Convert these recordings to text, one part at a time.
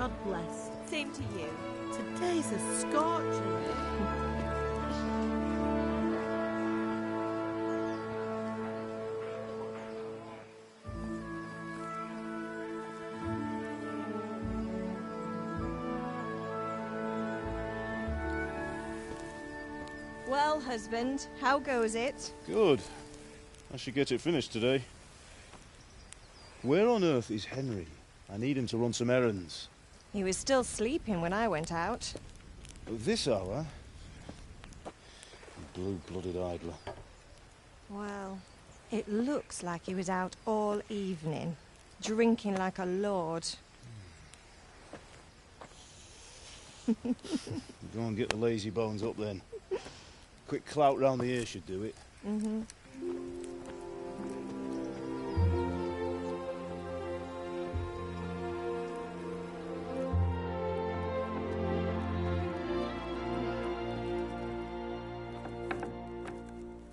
God bless. Same to you. Today's a scorcher. Well, husband, how goes it? Good. I should get it finished today. Where on earth is Henry? I need him to run some errands. He was still sleeping when I went out. This hour? Blue-blooded idler. Well, it looks like he was out all evening, drinking like a lord. Go and get the lazy bones up then. Quick clout round the ear should do it. Mm-hmm.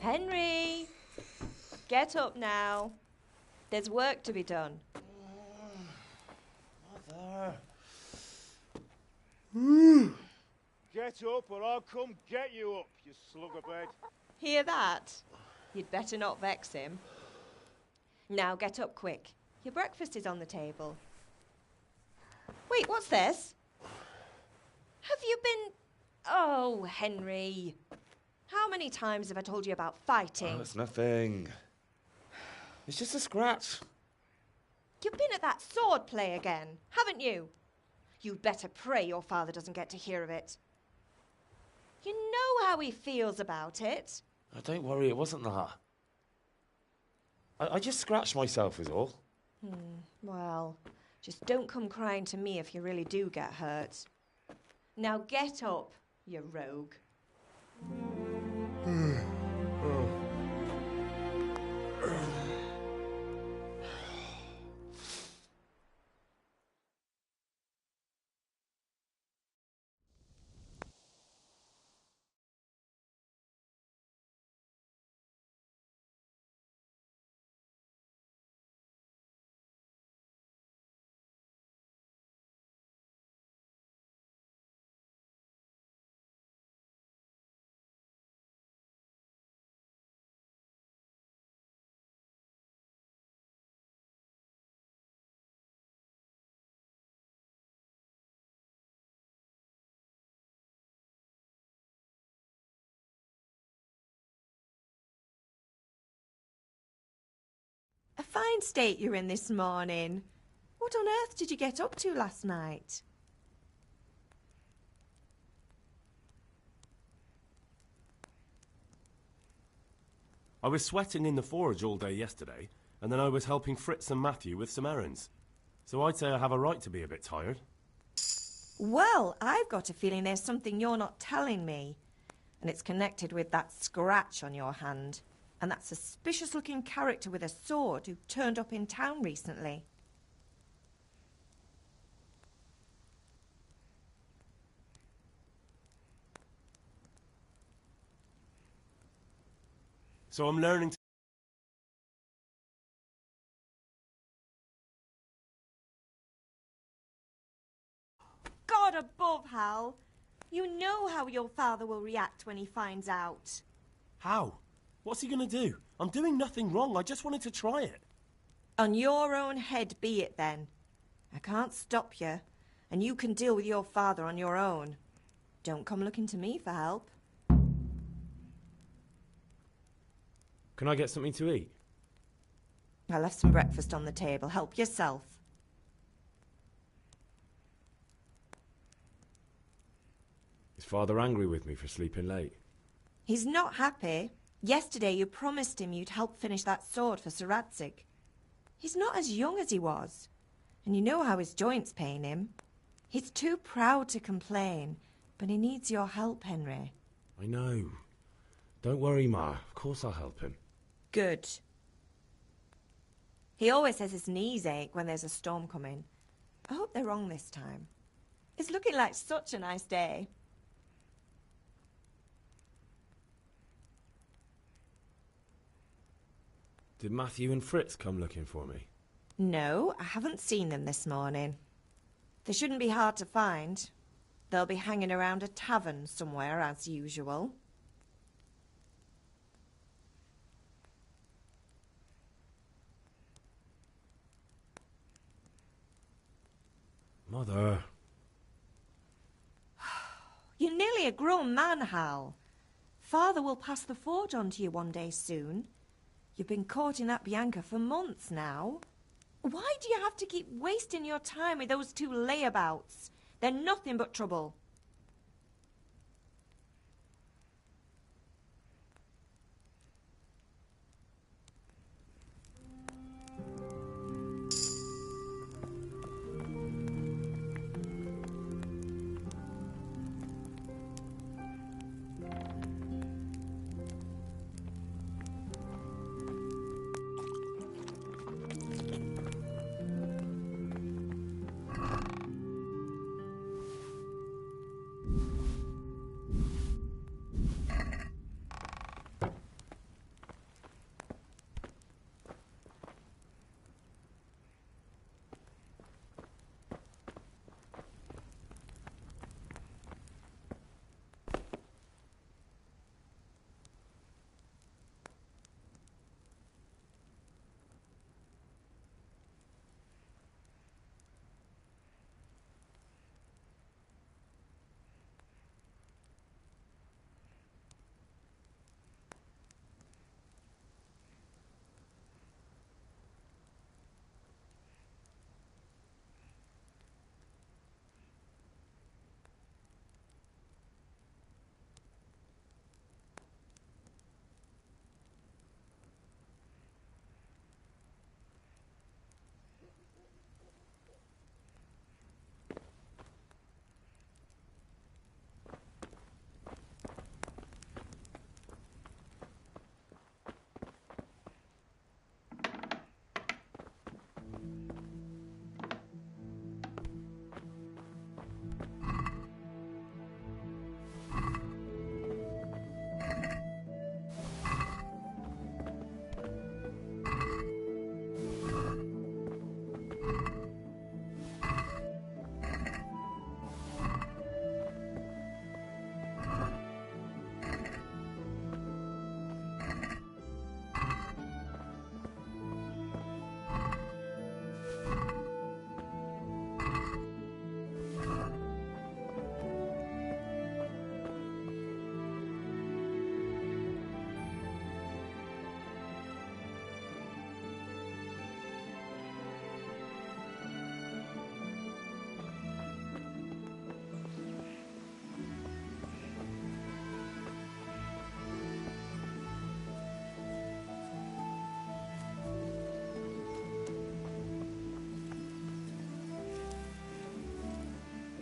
Henry! Get up now. There's work to be done. Mother. Get up or I'll come get you up, you sluggerbed. Hear that? You'd better not vex him. Now get up quick. Your breakfast is on the table. Wait, what's this? Have you been... Oh, Henry. How many times have I told you about fighting? Oh, it's nothing. It's just a scratch. You've been at that sword play again, haven't you? You'd better pray your father doesn't get to hear of it. You know how he feels about it. Oh, don't worry, it wasn't that. I just scratched myself is all. Well, just don't come crying to me if you really do get hurt. Now get up, you rogue. A fine state you're in this morning. What on earth did you get up to last night? I was sweating in the forge all day yesterday, and then I was helping Fritz and Matthew with some errands. So I'd say I have a right to be a bit tired. Well, I've got a feeling there's something you're not telling me. And it's connected with that scratch on your hand. And that suspicious-looking character with a sword who turned up in town recently. So I'm learning to... God above, Hal! You know how your father will react when he finds out. How? What's he going to do? I'm doing nothing wrong. I just wanted to try it. On your own head be it, then. I can't stop you, and you can deal with your father on your own. Don't come looking to me for help. Can I get something to eat? I left some breakfast on the table. Help yourself. Is Father angry with me for sleeping late? He's not happy. Yesterday you promised him you'd help finish that sword for Sir Radzig. He's not as young as he was, and you know how his joints pain him. He's too proud to complain, but he needs your help, Henry. I know. Don't worry, Ma. Of course I'll help him. Good. He always says his knees ache when there's a storm coming. I hope they're wrong this time. It's looking like such a nice day. Did Matthew and Fritz come looking for me? No, I haven't seen them this morning. They shouldn't be hard to find. They'll be hanging around a tavern somewhere, as usual. Mother. You're nearly a grown man, Hal. Father will pass the forge on to you one day soon. You've been courting that Bianca for months now. Why do you have to keep wasting your time with those two layabouts? They're nothing but trouble.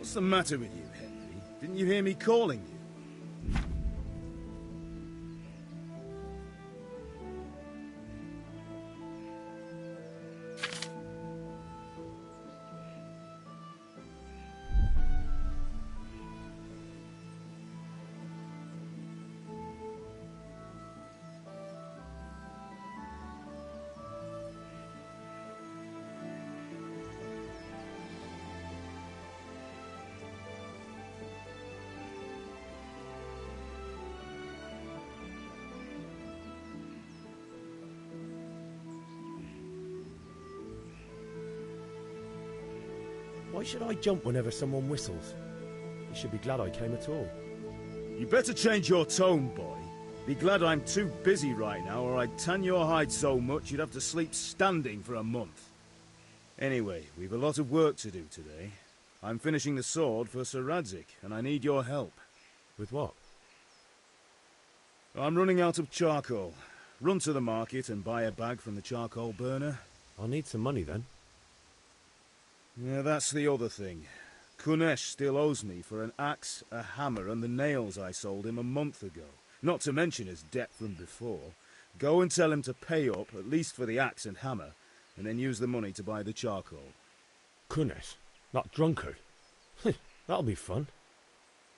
What's the matter with you, Henry? Didn't you hear me calling you? Why should I jump whenever someone whistles? You should be glad I came at all. You better change your tone, boy. Be glad I'm too busy right now, or I'd tan your hide so much you'd have to sleep standing for a month. Anyway, we've a lot of work to do today. I'm finishing the sword for Sir Radzig, and I need your help. With what? I'm running out of charcoal. Run to the market and buy a bag from the charcoal burner. I'll need some money then. Yeah, that's the other thing. Kunesh still owes me for an axe, a hammer, and the nails I sold him a month ago. Not to mention his debt from before. Go and tell him to pay up, at least for the axe and hammer, and then use the money to buy the charcoal. Kunesh? That drunkard? That'll be fun.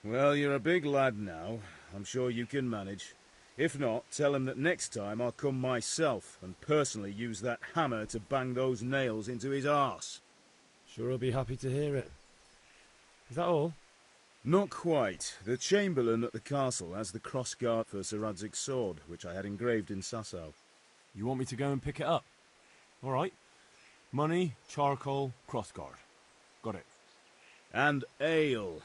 Well, you're a big lad now. I'm sure you can manage. If not, tell him that next time I'll come myself and personally use that hammer to bang those nails into his arse. Sure, I'll be happy to hear it. Is that all? Not quite. The Chamberlain at the castle has the cross-guard for Sir Radzig's sword, which I had engraved in Sasau. You want me to go and pick it up? All right. Money, charcoal, crossguard. Got it. And ale.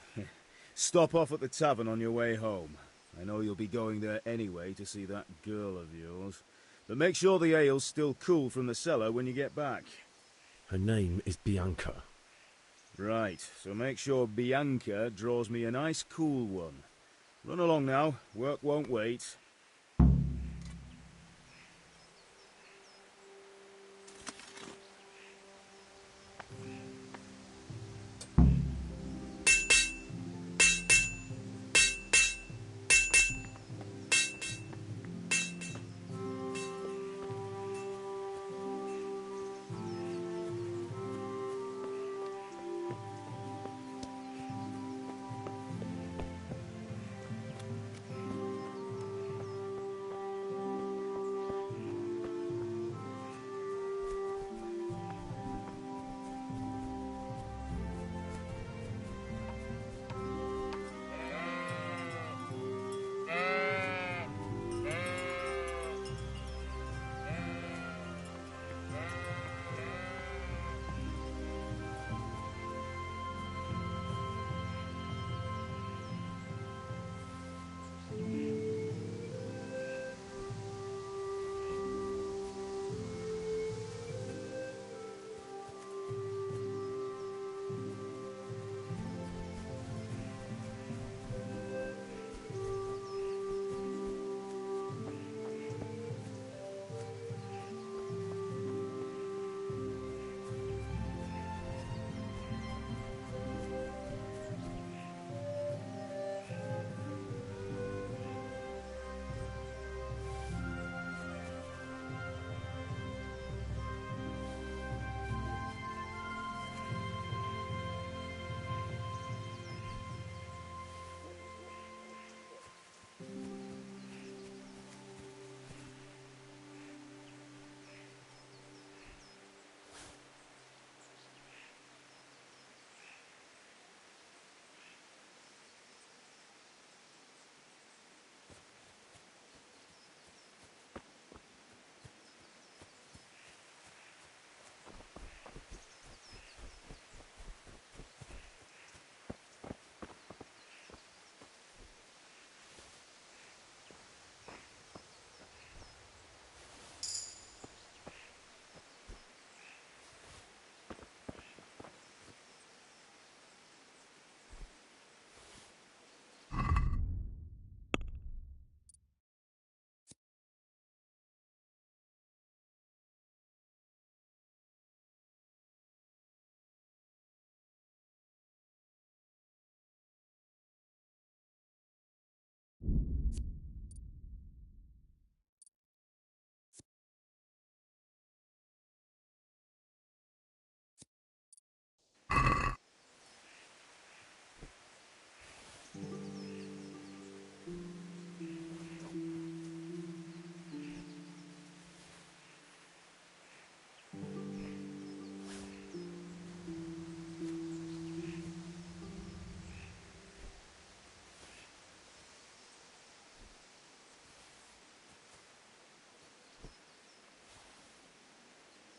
Stop off at the tavern on your way home. I know you'll be going there anyway to see that girl of yours. But make sure the ale's still cool from the cellar when you get back. Her name is Bianca. Right, so make sure Bianca draws me a nice cool one. Run along now, work won't wait.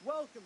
Welcome.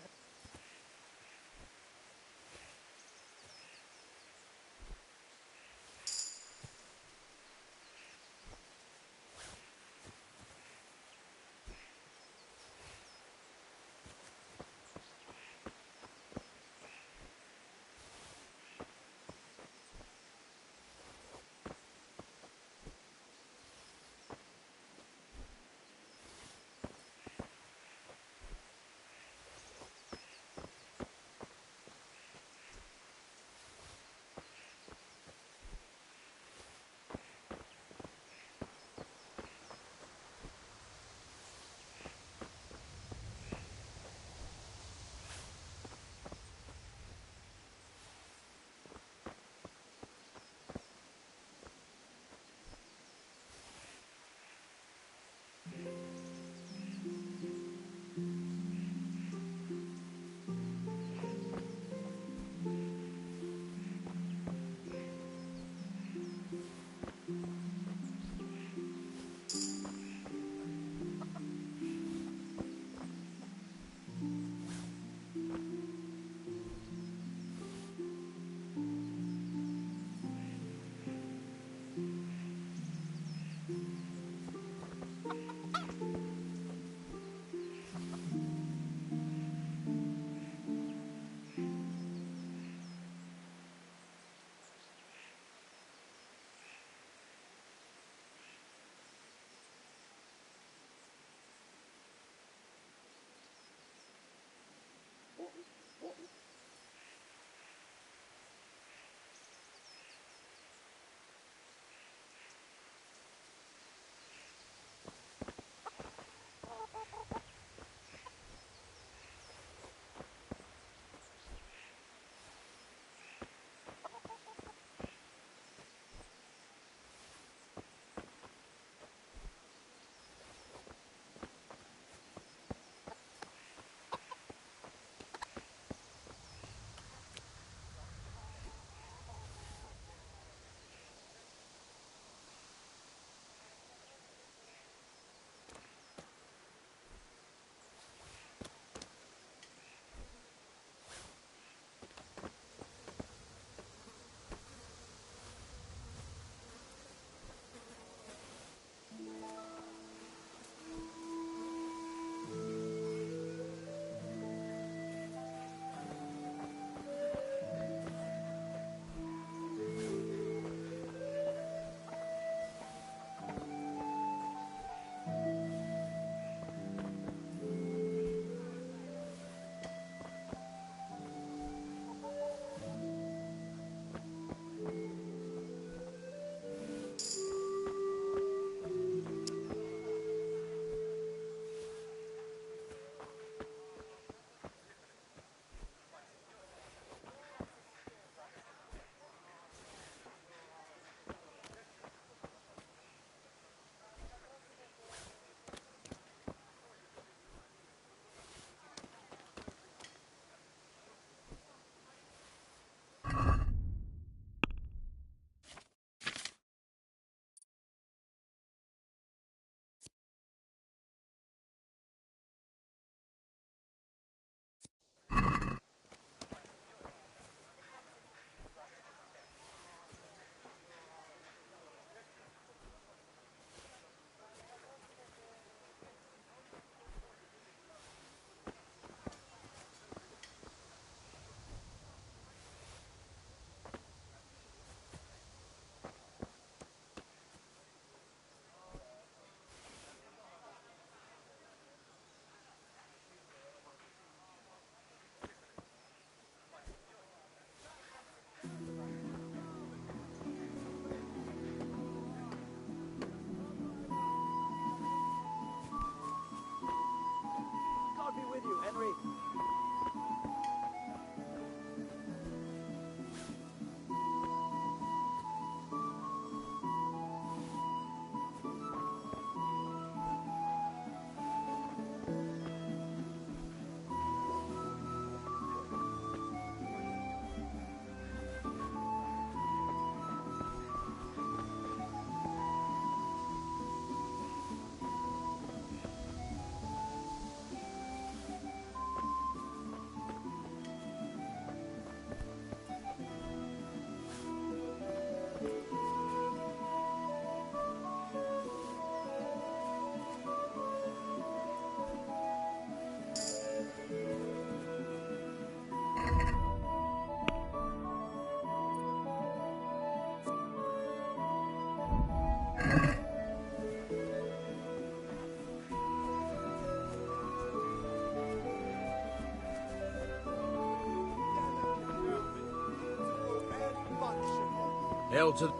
Hail to...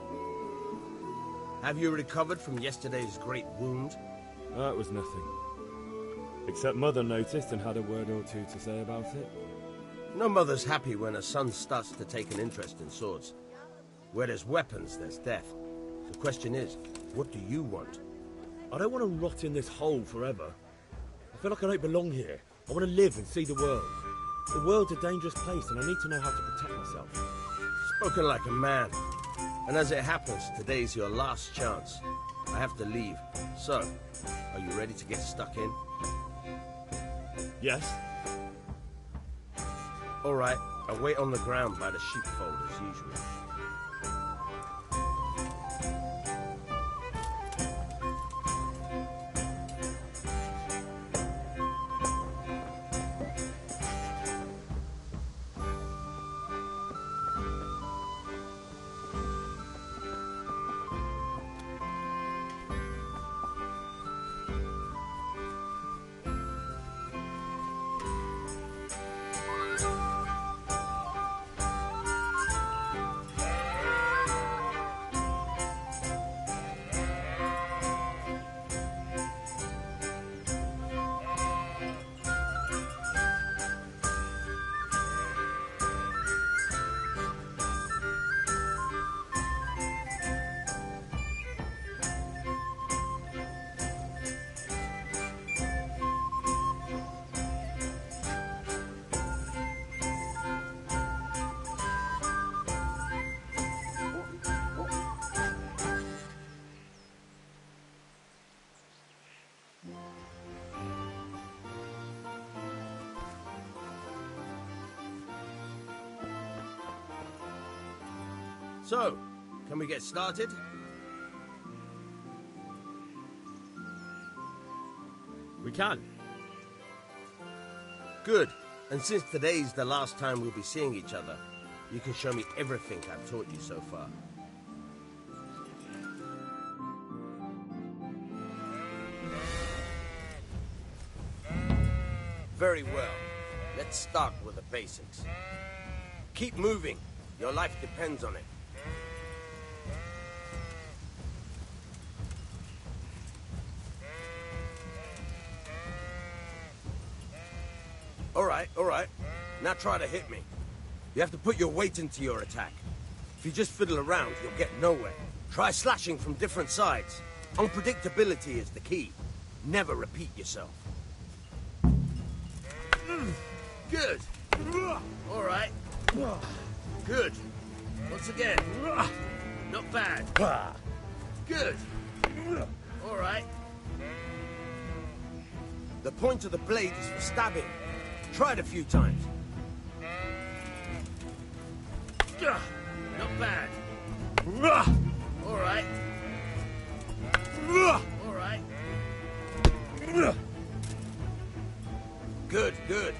Have you recovered from yesterday's great wound? That was nothing. Except Mother noticed and had a word or two to say about it. No mother's happy when her son starts to take an interest in swords. Where there's weapons, there's death. The question is, what do you want? I don't want to rot in this hole forever. I feel like I don't belong here. I want to live and see the world. The world's a dangerous place and I need to know how to protect myself. Spoken like a man. And as it happens, today's your last chance. I have to leave. So, are you ready to get stuck in? Yes? All right, I'll wait on the ground by the sheepfold as usual. So, can we get started? We can. Good. And since today's the last time we'll be seeing each other, you can show me everything I've taught you so far. Very well. Let's start with the basics. Keep moving. Your life depends on it. All right. Now try to hit me. You have to put your weight into your attack. If you just fiddle around, you'll get nowhere. Try slashing from different sides. Unpredictability is the key. Never repeat yourself. Good. All right. Good. Once again. Not bad. Good. All right. The point of the blade is for stabbing. Try it a few times. Not bad. All right. All right. Good, good.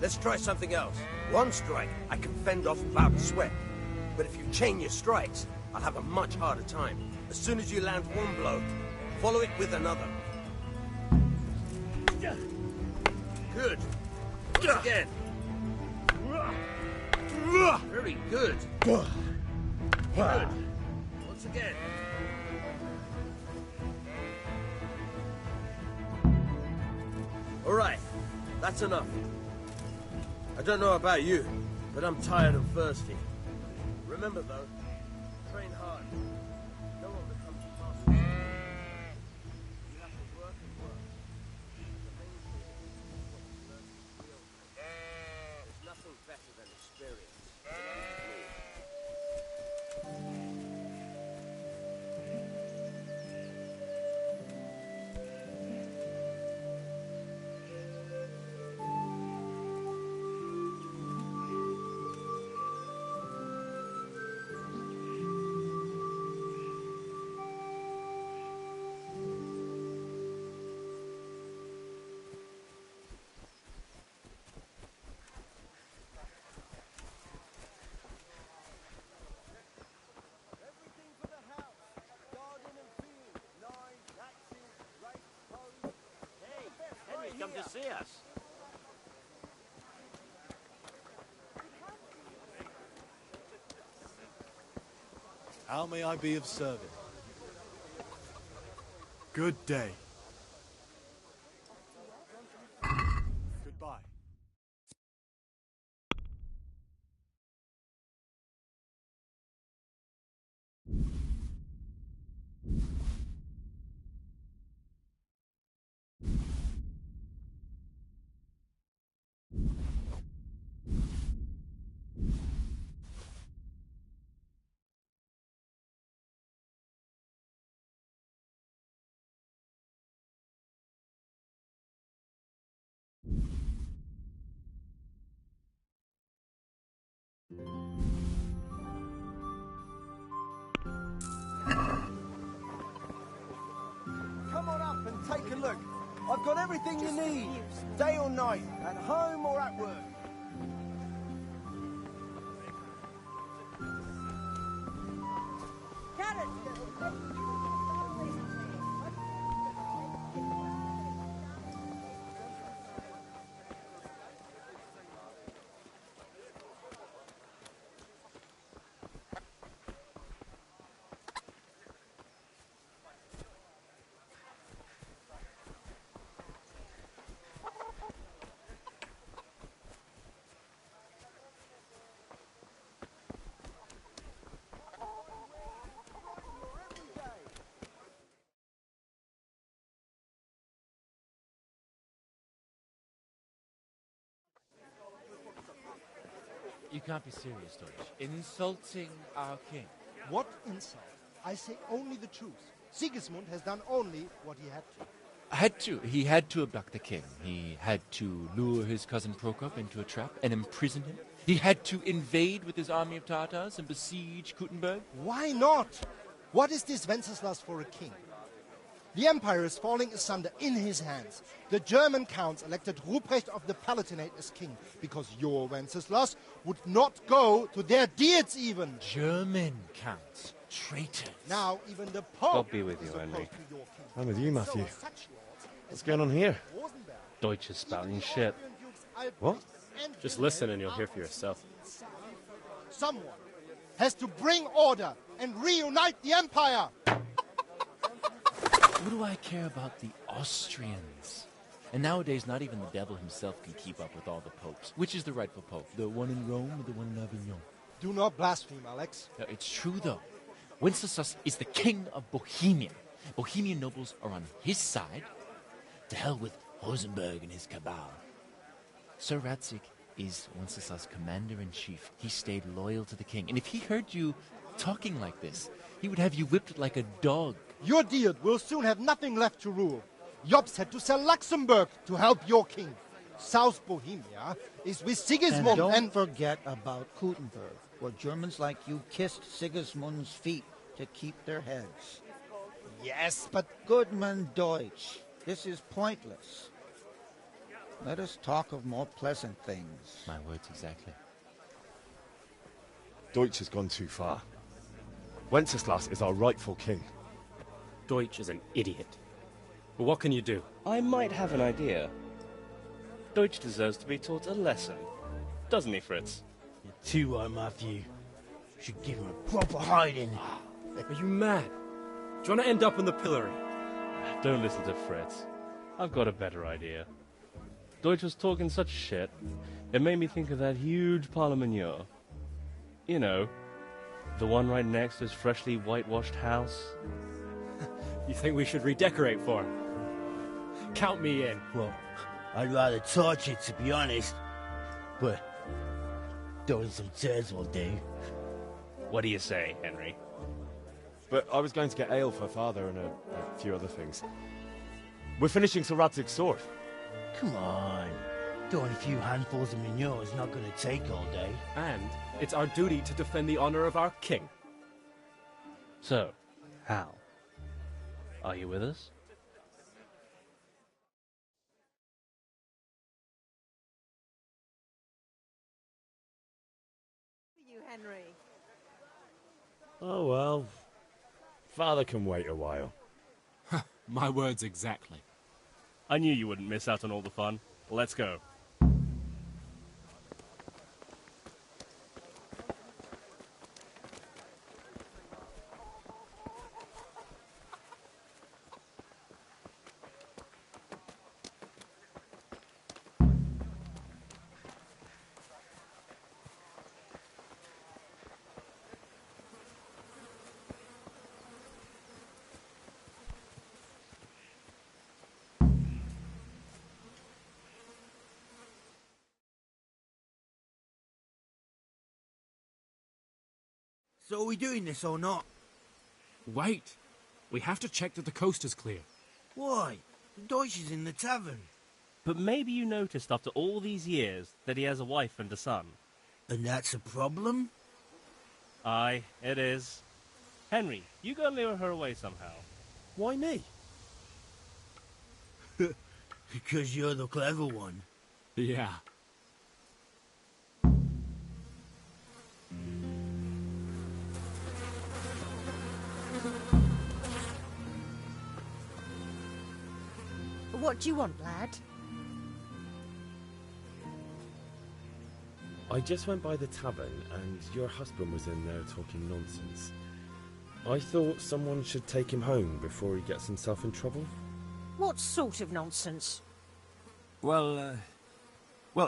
Let's try something else. One strike, I can fend off without a sweat. But if you chain your strikes, I'll have a much harder time. As soon as you land one blow, follow it with another. Good. Once again. Very good. Good. Once again. All right. That's enough. I don't know about you, but I'm tired and thirsty. Remember, though, train hard. No one becomes a master. You have to work and work. The main thing is what you learn to feel. There's nothing better than experience. see us. How may I be of service? Good day. Goodbye. Come on up and take a look. I've got everything you need, day or night, at home or at work. You can't be serious, Deutsch. Insulting our king. What insult? I say only the truth. Sigismund has done only what he had to. He had to abduct the king. He had to lure his cousin Prokop into a trap and imprison him. He had to invade with his army of Tatars and besiege Kuttenberg. Why not? What is this Wenceslas for a king? The empire is falling asunder in his hands. The German counts elected Ruprecht of the Palatinate as king because your Wenceslas would not go to their deeds even. German counts. Traitors. Now even the Pope God be with you, is Henry. opposed to your king. I'm with you, Matthew. So such lords What's going on here? Deutsch is spouting shit. What? Just listen and you'll hear for yourself. Someone has to bring order and reunite the empire. What do I care about the Austrians? And nowadays, not even the devil himself can keep up with all the popes. Which is the rightful pope? The one in Rome or the one in Avignon? Do not blaspheme, Alex. No, it's true, though. Wenceslas is the king of Bohemia. Bohemian nobles are on his side. To hell with Rosenberg and his cabal. Sir Radzik is Wenceslas' commander-in-chief. He stayed loyal to the king. And if he heard you talking like this, he would have you whipped like a dog. Your deed will soon have nothing left to rule. Jobst had to sell Luxembourg to help your king. South Bohemia is with Sigismund and don't forget about Kuttenberg, where Germans like you kissed Sigismund's feet to keep their heads. Yes, but... Goodman Deutsch, this is pointless. Let us talk of more pleasant things. My words exactly. Deutsch has gone too far. Wenceslas is our rightful king. Deutsch is an idiot. But what can you do? I might have an idea. Deutsch deserves to be taught a lesson. Doesn't he, Fritz? You're too right, Matthew. Should give him a proper hiding. Are you mad? Do you want to end up in the pillory? Don't listen to Fritz. I've got a better idea. Deutsch was talking such shit, it made me think of that huge Parlement. You know, the one right next to his freshly whitewashed house. You think we should redecorate for him? Count me in. Well, I'd rather torch it, to be honest. But throwing some tears will do. What do you say, Henry? But I was going to get ale for father and a few other things. We're finishing Sir Radzig's sword. Come on. Throwing a few handfuls of manure is not going to take all day. And it's our duty to defend the honor of our king. So, Hal, are you with us? You, Henry. Oh well. Father can wait a while. My words exactly. I knew you wouldn't miss out on all the fun. Let's go. So are we doing this or not? Wait. We have to check that the coast is clear. Why? The Deutsch is in the tavern. But maybe you noticed after all these years that he has a wife and a son. And that's a problem? Aye, it is. Henry, you go and lure her away somehow. Why me? Because you're the clever one. Yeah. What do you want, lad? I just went by the tavern and your husband was in there talking nonsense. I thought someone should take him home before he gets himself in trouble. What sort of nonsense? Well,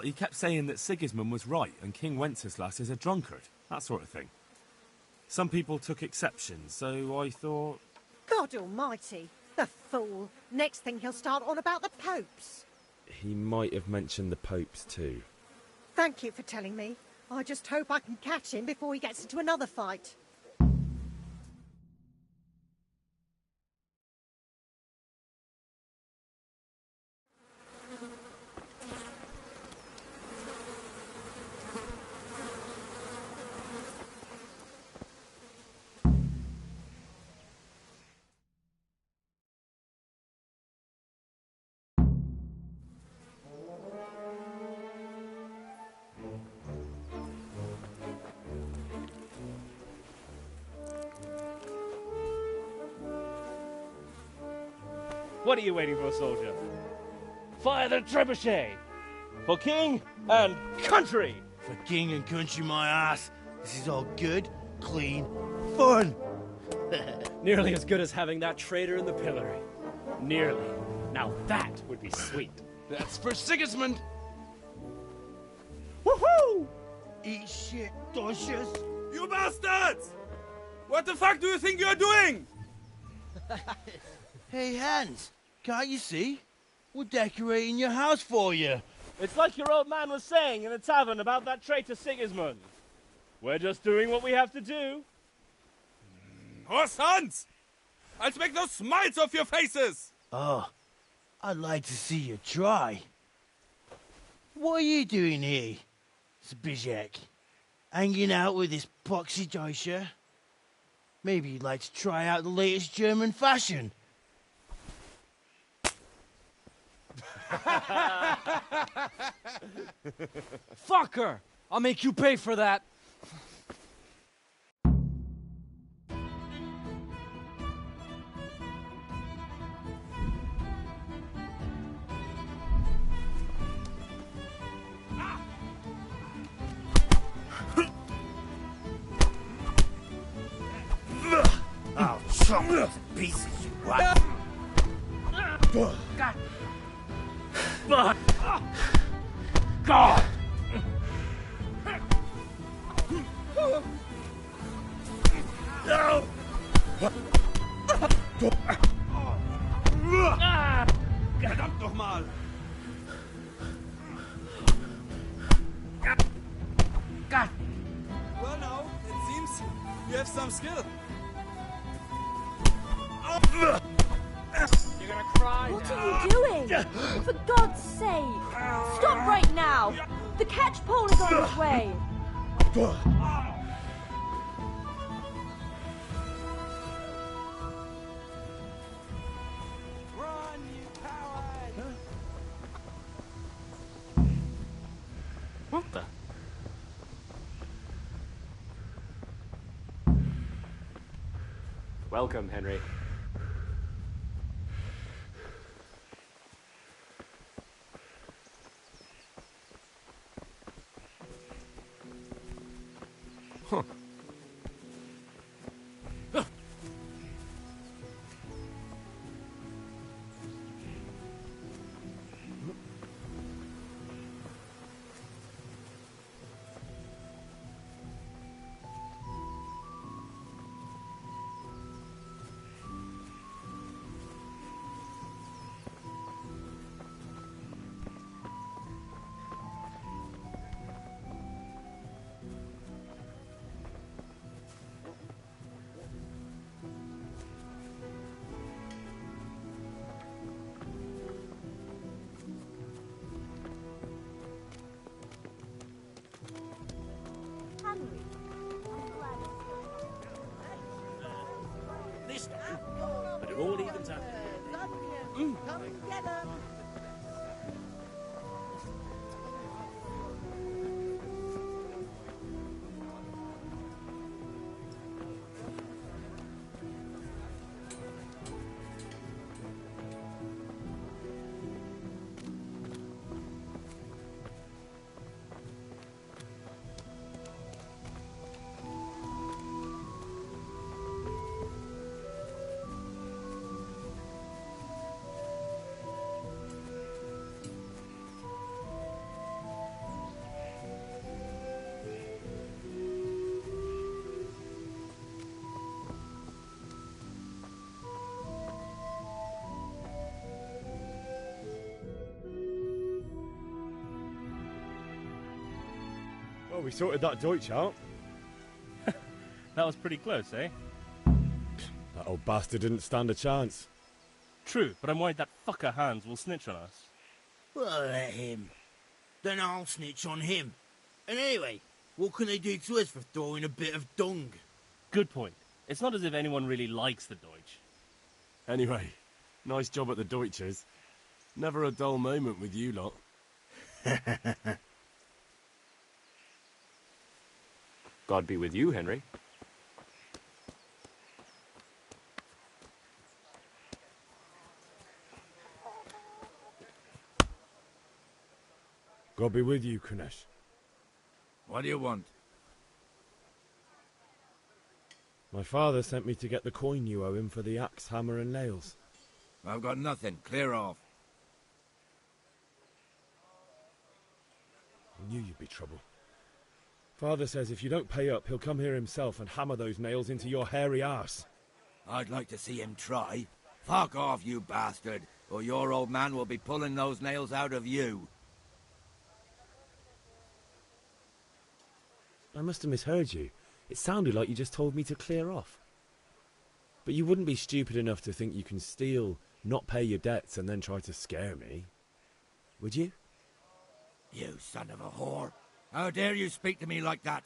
he kept saying that Sigismund was right and King Wenceslas is a drunkard, that sort of thing. Some people took exception, so I thought... God almighty, the fool. Next thing he'll start on about the popes. He might have mentioned the popes too. Thank you for telling me. I just hope I can catch him before he gets into another fight. What are you waiting for, soldier? Fire the trebuchet! For king and country! For king and country, my ass. This is all good, clean, fun. Nearly as good as having that traitor in the pillory. Nearly. Now that would be sweet. That's for Sigismund! Woohoo! Eat shit, Deutsches. You bastards! What the fuck do you think you're doing? Hey, Hans, can't you see? We're decorating your house for you. It's like your old man was saying in the tavern about that traitor Sigismund. We're just doing what we have to do. Oh, sons! I'll make those smiles off your faces! Oh, I'd like to see you try. What are you doing here, Zbigniew? Hanging out with this poxy Deutscher? Maybe you'd like to try out the latest German fashion. Fucker! I'll make you pay for that. I'll chop you to pieces, you what? God. Fuck. God. No. Verdammt nochmal! God. Well, now, it seems you have some skill. You're gonna cry What now. are you doing? For God's sake! Stop right now! The catch pole is on its way! Run, you coward! What the? Welcome, Henry. Get 'em! Well, we sorted that Deutsch out. That was pretty close, eh? That old bastard didn't stand a chance. True, but I'm worried that fucker Hans will snitch on us. Well, let him. Then I'll snitch on him. And anyway, what can they do to us for throwing a bit of dung? Good point. It's not as if anyone really likes the Deutsch. Anyway, nice job at the Deutsches. Never a dull moment with you lot. God be with you, Henry. God be with you, Kunesh. What do you want? My father sent me to get the coin you owe him for the axe, hammer and nails. I've got nothing. Clear off. I knew you'd be trouble. Father says if you don't pay up, he'll come here himself and hammer those nails into your hairy arse. I'd like to see him try. Fuck off, you bastard, or your old man will be pulling those nails out of you. I must have misheard you. It sounded like you just told me to clear off. But you wouldn't be stupid enough to think you can steal, not pay your debts, and then try to scare me. Would you? You son of a whore. How dare you speak to me like that?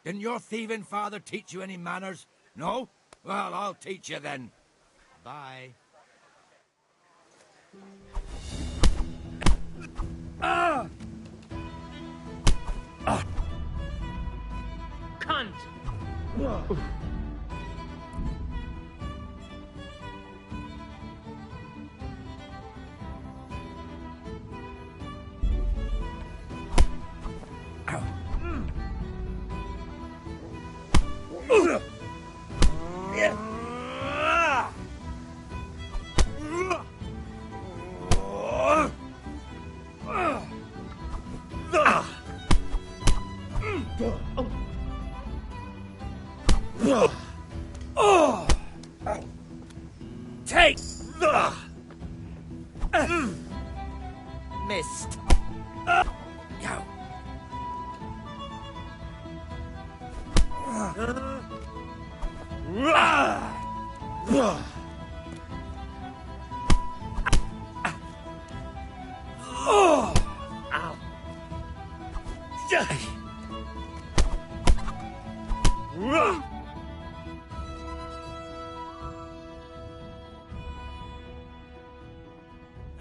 Didn't your thieving father teach you any manners? No? Well, I'll teach you then. Bye. Ah! Ah! Cunt! Take the Missed.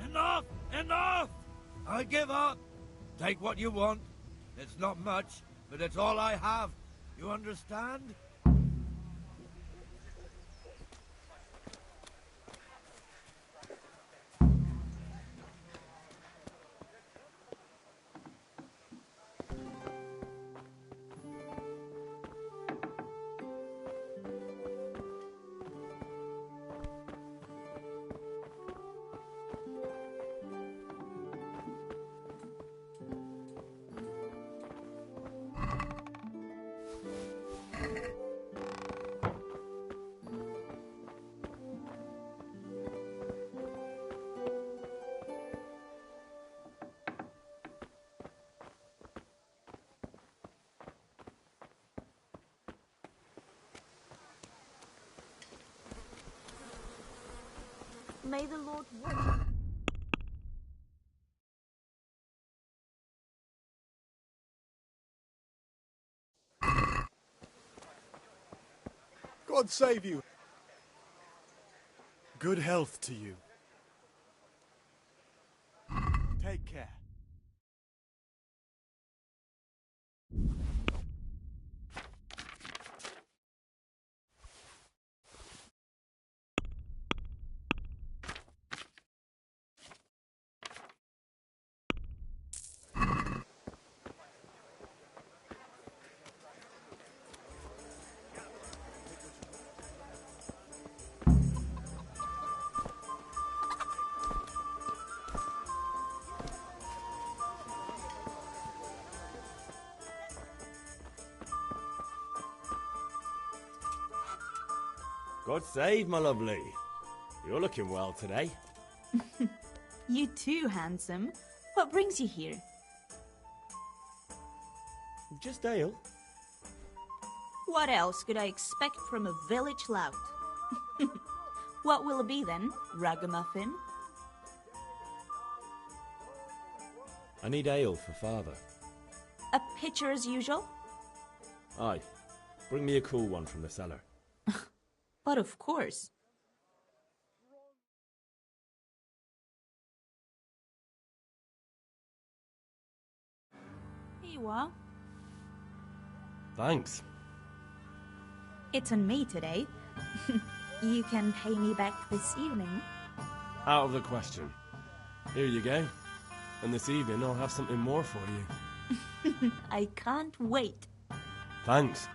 Enough! Enough! I give up. Take what you want. It's not much, but it's all I have. You understand? May the Lord watch. God save you. Good health to you. Take care. God save, my lovely. You're looking well today. You too, handsome. What brings you here? Just ale. What else could I expect from a village lout? What will it be then, ragamuffin? I need ale for father. A pitcher as usual? Aye. Bring me a cool one from the cellar. But of course. Here you are. Thanks. It's on me today. You can pay me back this evening. Out of the question. Here you go. And this evening I'll have something more for you. I can't wait. Thanks.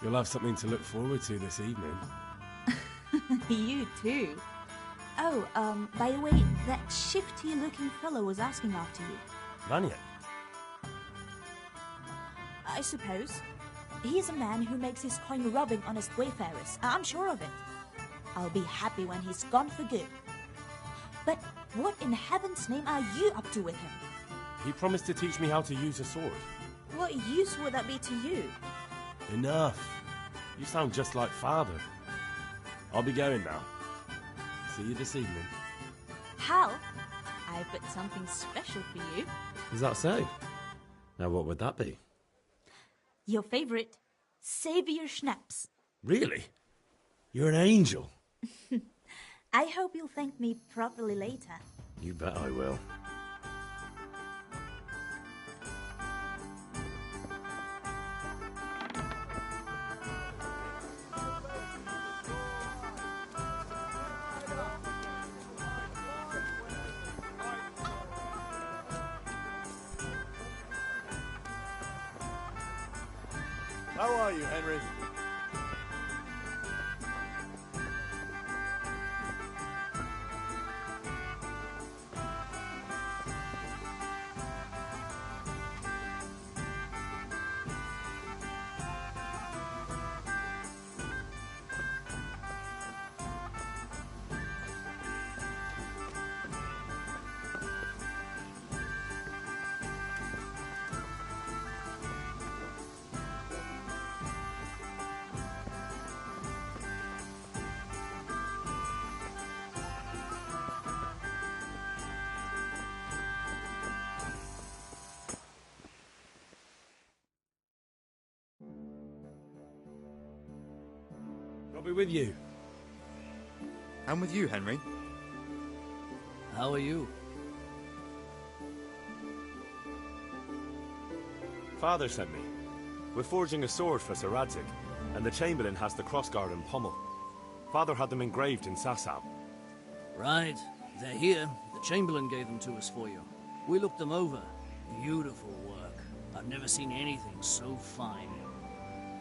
You'll have something to look forward to this evening. You too. Oh, by the way, that shifty-looking fellow was asking after you. Mannion? I suppose. He's a man who makes his coin robbing honest wayfarers. I'm sure of it. I'll be happy when he's gone for good. But what in heaven's name are you up to with him? He promised to teach me how to use a sword. What use would that be to you? Enough. You sound just like father. I'll be going now. See you this evening. Hal, I've got something special for you. Is that so? Now what would that be? Your favorite, Savior Schnapps. Really? You're an angel. I hope you'll thank me properly later. You bet I will. How are you, Henry? I'll be with you. I'm with you, Henry. How are you? Father sent me. We're forging a sword for Sir Radzig, and the Chamberlain has the crossguard and pommel. Father had them engraved in Sasau. Right. They're here. The Chamberlain gave them to us for you. We looked them over. Beautiful work. I've never seen anything so fine.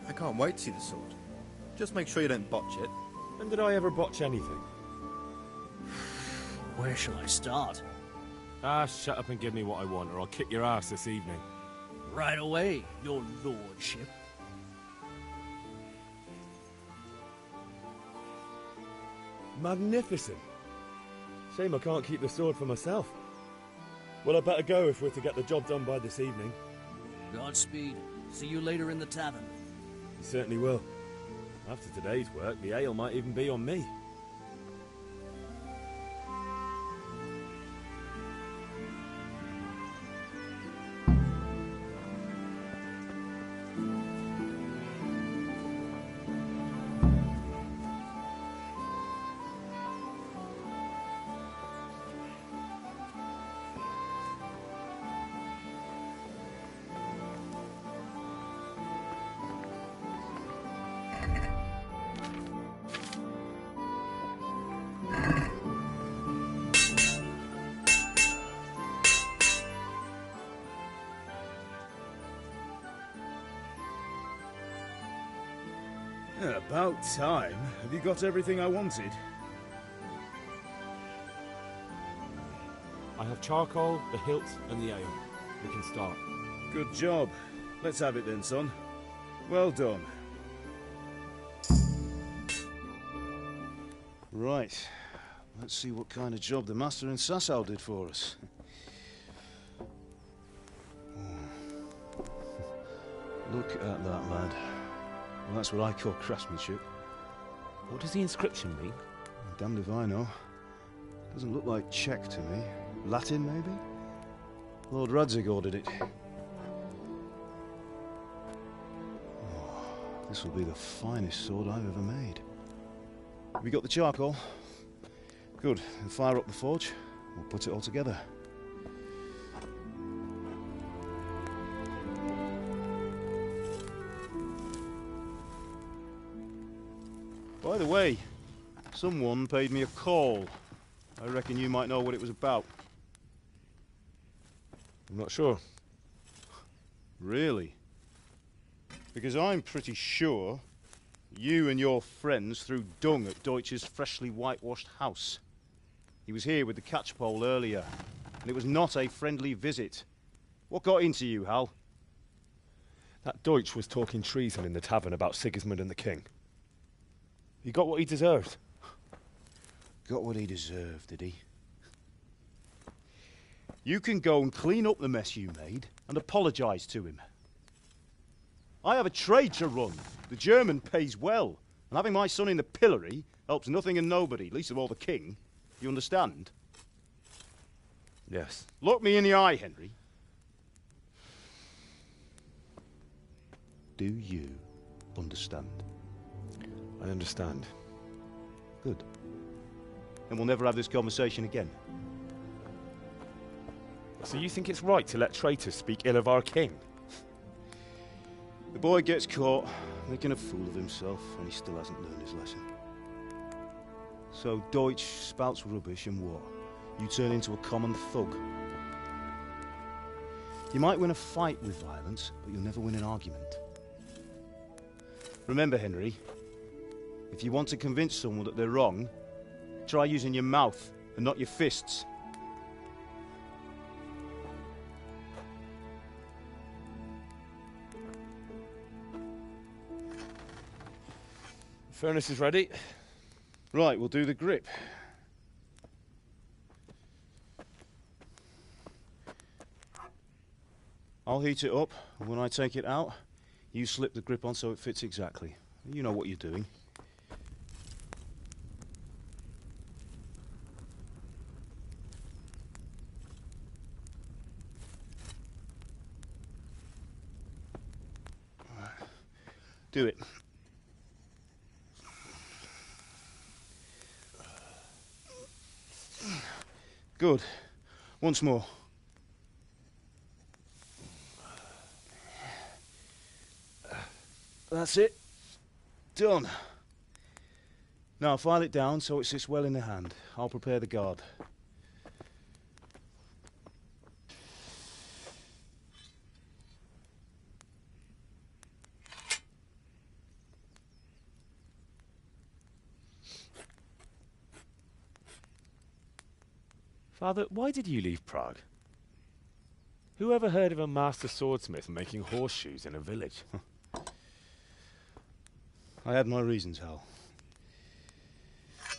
I can't wait to see the sword. Just make sure you don't botch it. When did I ever botch anything? Where shall I start? Ah, shut up and give me what I want, or I'll kick your ass this evening. Right away, your lordship. Magnificent. Shame I can't keep the sword for myself. Well, I better go if we're to get the job done by this evening. Godspeed. See you later in the tavern. You certainly will. After today's work, the ale might even be on me. Yeah, about time. Have you got everything I wanted? I have charcoal, the hilt, and the ale. We can start. Good job. Let's have it then, son. Well done. Right. Let's see what kind of job the master in Sasau did for us. Look at that, lad. Well, that's what I call craftsmanship. What does the inscription mean? Damned if I know. Doesn't look like Czech to me. Latin, maybe? Lord Radzig ordered it. Oh, this will be the finest sword I've ever made. Have you got the charcoal? Good. Then fire up the forge. We'll put it all together. By the way, someone paid me a call. I reckon you might know what it was about. I'm not sure. Really? Because I'm pretty sure you and your friends threw dung at Deutsch's freshly whitewashed house. He was here with the catchpole earlier, and it was not a friendly visit. What got into you, Hal? That Deutsch was talking treason in the tavern about Sigismund and the king. He got what he deserved. Got what he deserved, did he? You can go and clean up the mess you made and apologise to him. I have a trade to run. The German pays well, and having my son in the pillory helps nothing and nobody, least of all the king. You understand? Yes. Look me in the eye, Henry. Do you understand? I understand. Good. Then we'll never have this conversation again. So you think it's right to let traitors speak ill of our king? The boy gets caught making a fool of himself, and he still hasn't learned his lesson. So Deutsch spouts rubbish, and what? You turn into a common thug. You might win a fight with violence, but you'll never win an argument. Remember, Henry, if you want to convince someone that they're wrong, try using your mouth and not your fists. Furnace is ready. Right, we'll do the grip. I'll heat it up, and when I take it out, you slip the grip on so it fits exactly. You know what you're doing. Do it. Good. Once more. That's it. Done. Now file it down so it sits well in the hand. I'll prepare the guard. Father, why did you leave Prague? Who ever heard of a master swordsmith making horseshoes in a village? I had my reasons, Hal.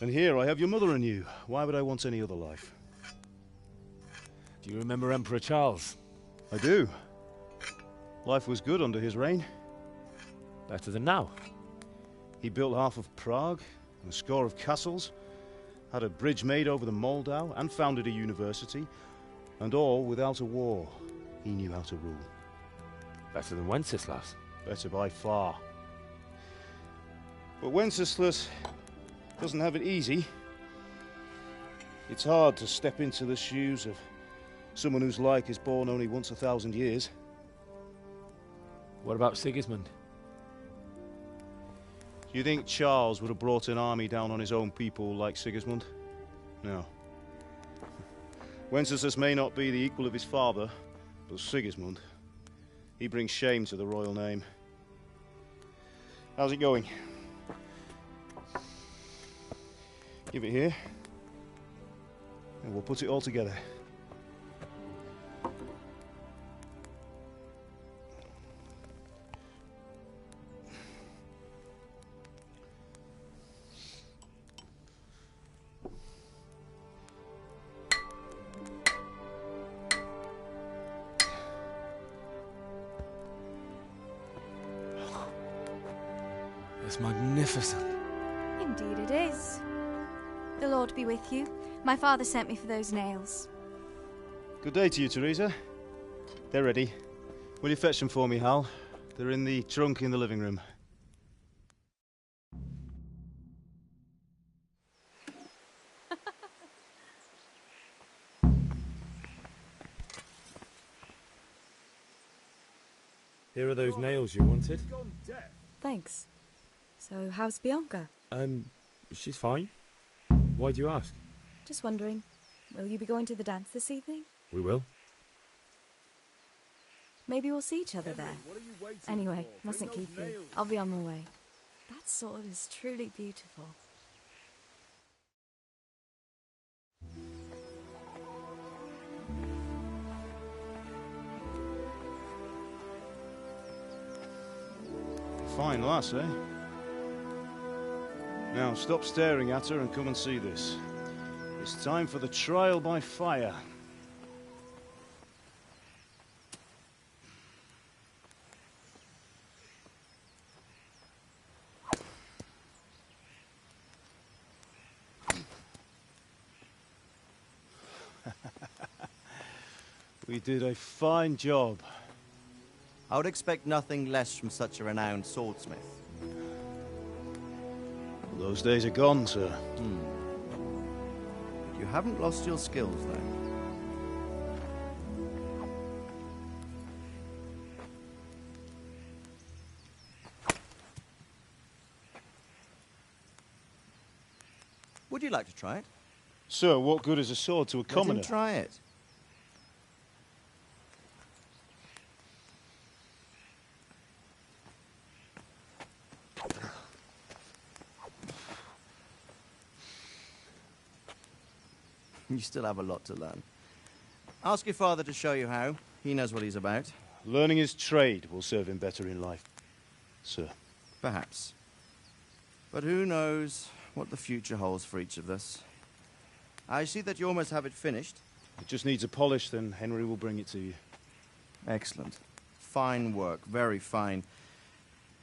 And here I have your mother and you. Why would I want any other life? Do you remember Emperor Charles? I do. Life was good under his reign. Better than now. He built half of Prague, and a score of castles, had a bridge made over the Moldau, and founded a university, and all without a war. He knew how to rule. Better than Wenceslas. Better by far. But Wenceslas doesn't have it easy. It's hard to step into the shoes of someone whose like is born only once 1,000 years. What about Sigismund? Do you think Charles would have brought an army down on his own people like Sigismund? No. Wenceslas may not be the equal of his father, but Sigismund, he brings shame to the royal name. How's it going? Give it here. And we'll put it all together. It's magnificent. Indeed it is. The Lord be with you. My father sent me for those nails. Good day to you, Teresa. They're ready. Will you fetch them for me, Hal? They're in the trunk in the living room. Here are those nails you wanted. Thanks. So, how's Bianca? She's fine. Why do you ask? Just wondering, will you be going to the dance this evening? We will. Maybe we'll see each other there. Anyway, mustn't keep you. I'll be on my way. That sword is truly beautiful. Fine lass, eh? Now, stop staring at her and come and see this. It's time for the trial by fire. We did a fine job. I would expect nothing less from such a renowned swordsmith. Those days are gone, sir. You haven't lost your skills, though. Would you like to try it? Sir, what good is a sword to a commoner? Let him try it. You still have a lot to learn. Ask your father to show you how. He knows what he's about. Learning his trade will serve him better in life, sir. Perhaps. But who knows what the future holds for each of us. I see that you almost have it finished. It just needs a polish, then Henry will bring it to you. Excellent. Fine work, very fine.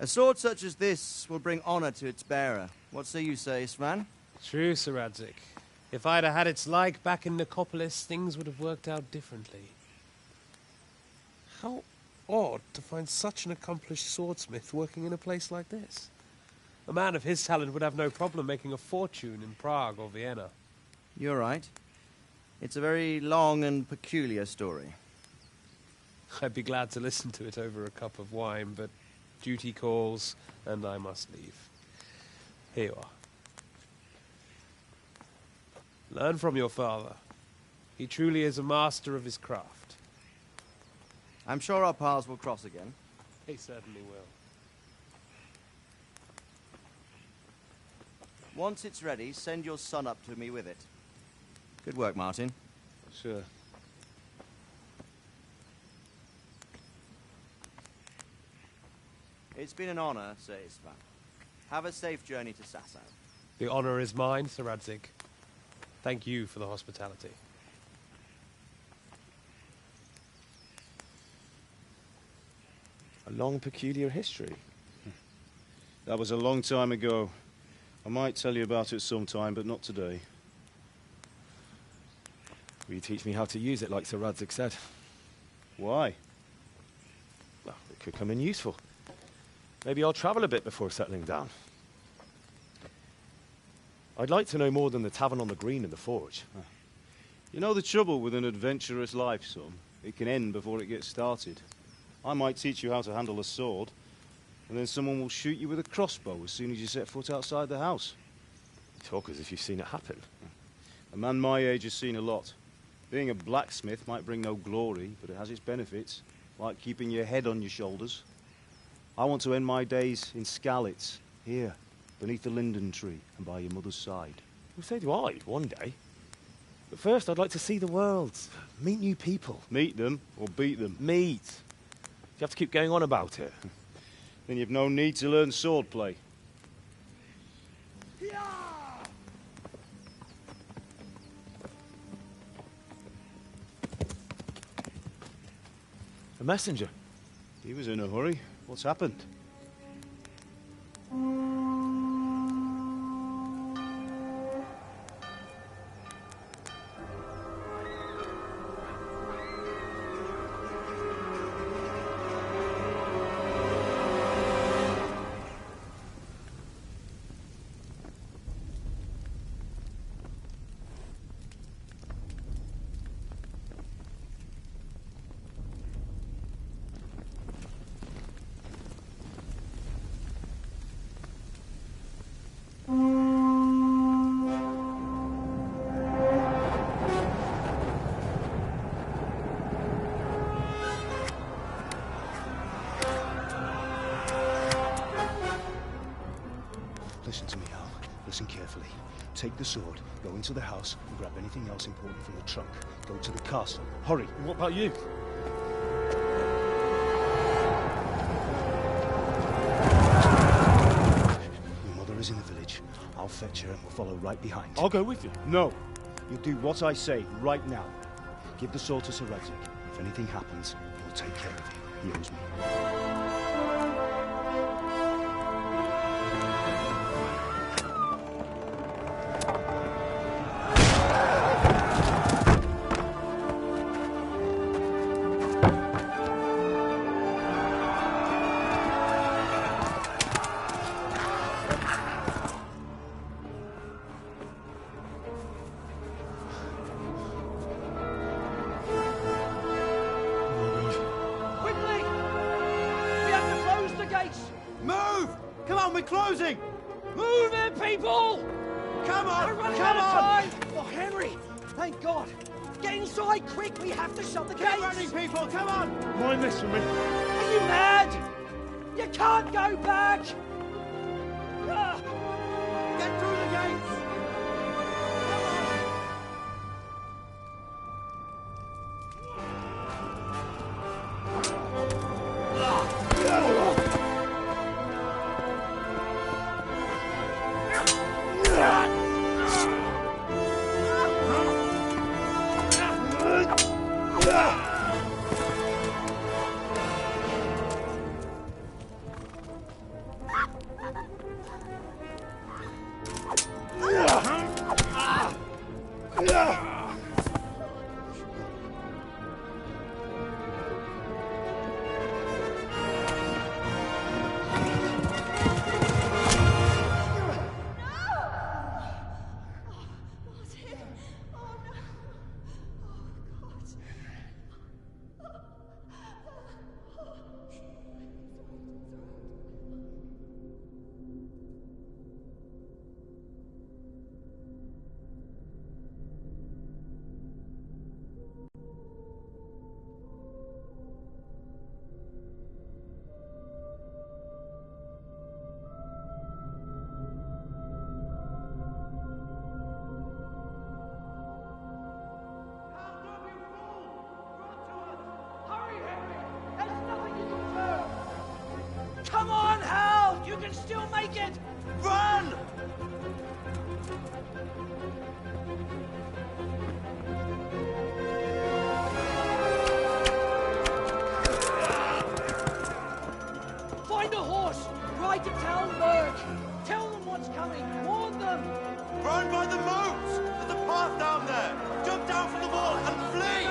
A sword such as this will bring honor to its bearer. What say you, Svan? True, Sir Radzik. If I'd have had its like back in Nicopolis, things would have worked out differently. How odd to find such an accomplished swordsmith working in a place like this. A man of his talent would have no problem making a fortune in Prague or Vienna. You're right. It's a very long and peculiar story. I'd be glad to listen to it over a cup of wine, but duty calls, and I must leave. Here you are. Learn from your father. He truly is a master of his craft. I'm sure our paths will cross again. He certainly will. Once it's ready, send your son up to me with it. Good work, Martin. Sure. It's been an honor, Sir Isvan. Have a safe journey to Sasau. The honor is mine, Sir Radzik. Thank you for the hospitality. A long, peculiar history. That was a long time ago. I might tell you about it sometime, but not today. Will you teach me how to use it, like Sir Radzik said? Why? Well, it could come in useful. Maybe I'll travel a bit before settling down. I'd like to know more than the tavern on the green and the forge. You know the trouble with an adventurous life, son? It can end before it gets started. I might teach you how to handle a sword, and then someone will shoot you with a crossbow as soon as you set foot outside the house. You talk as if you've seen it happen. A man my age has seen a lot. Being a blacksmith might bring no glory, but it has its benefits, like keeping your head on your shoulders. I want to end my days in Skalitz, here, beneath the linden tree and by your mother's side. Well, so do I, one day. But first, I'd like to see the world. Meet new people. Meet them or beat them? Meet. You have to keep going on about it. Then you've no need to learn swordplay. A messenger. He was in a hurry. What's happened? Listen to me, Al. Listen carefully. Take the sword, go into the house, and grab anything else important from the trunk. Go to the castle. Hurry! What about you? Your mother is in the village. I'll fetch her and we'll follow right behind. I'll go with you. No. You'll do what I say right now. Give the sword to Sir Radzik. If anything happens, he'll take care of you. He owes me. Move! Come on, we're closing! Move it, people! Come on! We're running Come out of on! time! Oh, Henry! Thank God! Get inside, quick! We have to shut the Keep gates! running, people! Come on! Mind this for me. Are you mad? You can't go back! Ah. Get through the gates! Come on, Hal! You can still make it! Run! Find a horse! Ride to Talmberg! Tell them what's coming! Warn them! Run by the moats! There's a path down there! Jump down from the wall and flee!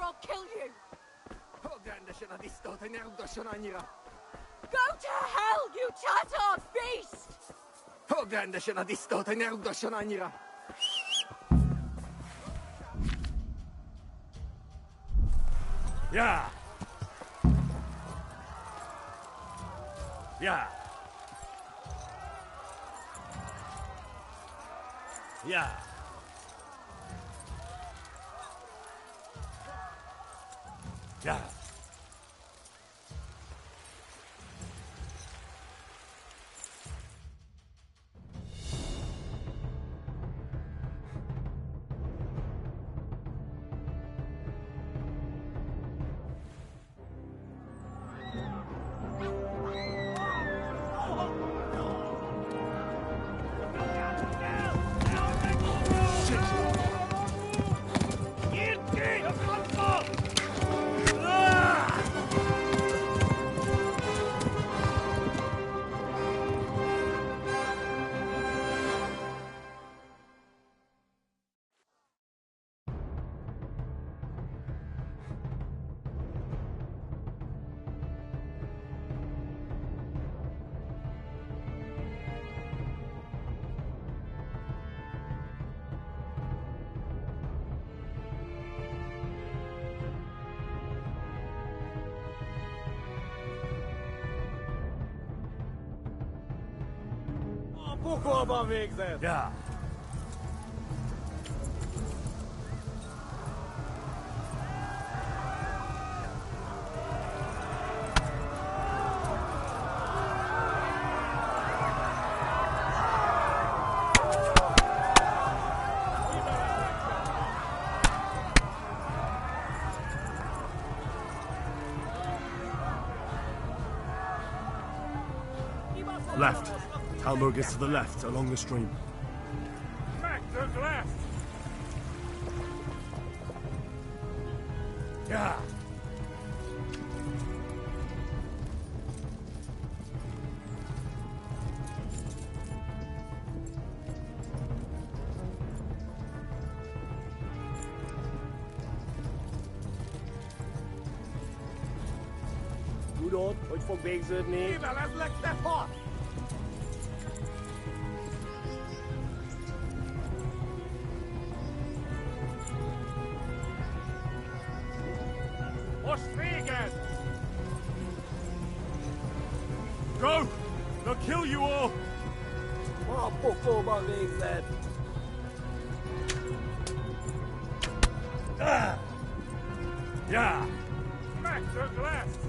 I'll kill you! Go to hell, you Tatar beast! Yeah. Yeah. Yeah. Yeah. Yeah. Left. Talmud is to the left, along the stream. Back to the left! Yeah. Goed op, ooit voor bezig niet. Go! They'll kill you all! Yeah! Back to the left!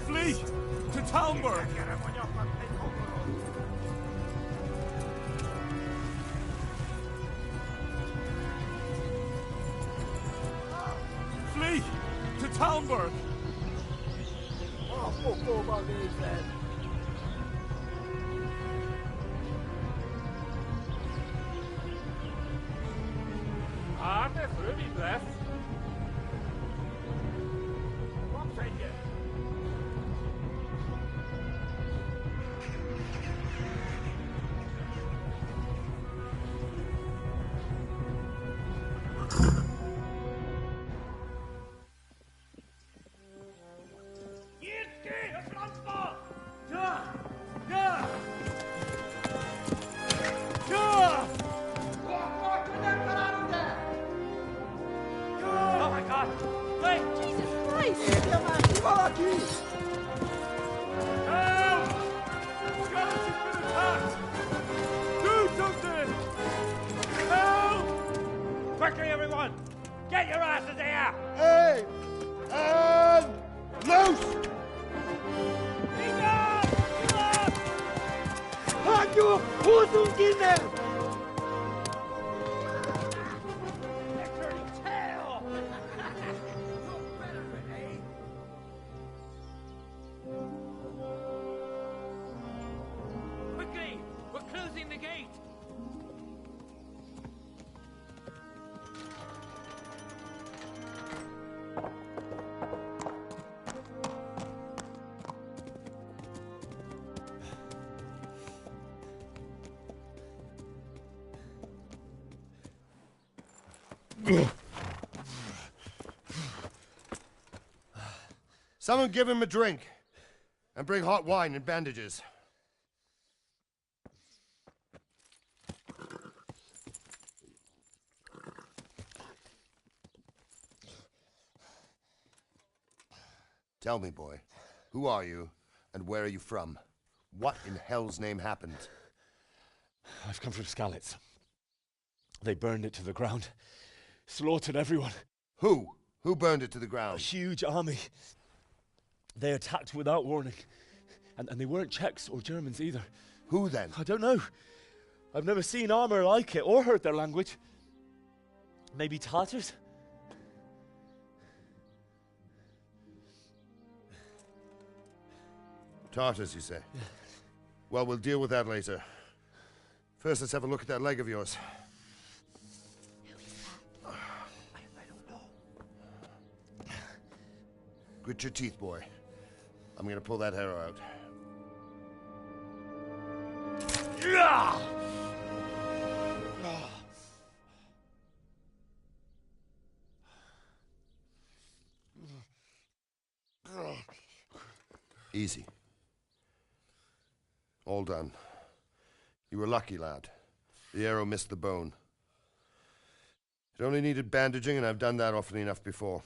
Flee! To Talmberg! Flee! To Talmberg! Ah, that's really blessed. What say you? Oh my god! Wait! Jesus Christ! Help! Scottish has been attacked! Do something! Help! Quickly, everyone! Get your asses here! Hey! Loose! Halt your Hosen in there! Quickly! We're closing the gate! Someone give him a drink. And bring hot wine and bandages. Tell me, boy, who are you and where are you from? What in hell's name happened? I've come from Skalitz. They burned it to the ground. Slaughtered everyone. Who? Who burned it to the ground? A huge army. They attacked without warning. And they weren't Czechs or Germans either. Who then? I don't know. I've never seen armor like it or heard their language. Maybe Tatars? Tartars, you say? Yeah. Well, we'll deal with that later. First, let's have a look at that leg of yours. Who is that? I don't know. Grit your teeth, boy. I'm gonna pull that arrow out. Easy. All done. You were lucky, lad. The arrow missed the bone. It only needed bandaging, and I've done that often enough before.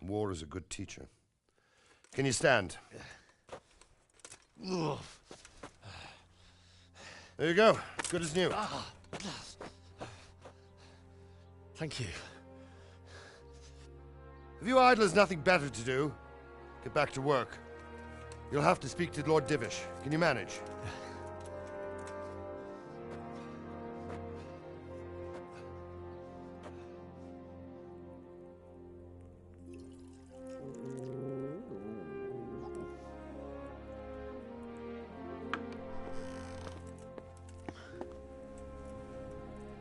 War is a good teacher. Can you stand? There you go. Good as new. Thank you. Have you idlers nothing better to do? Get back to work. You'll have to speak to Lord Divish. Can you manage?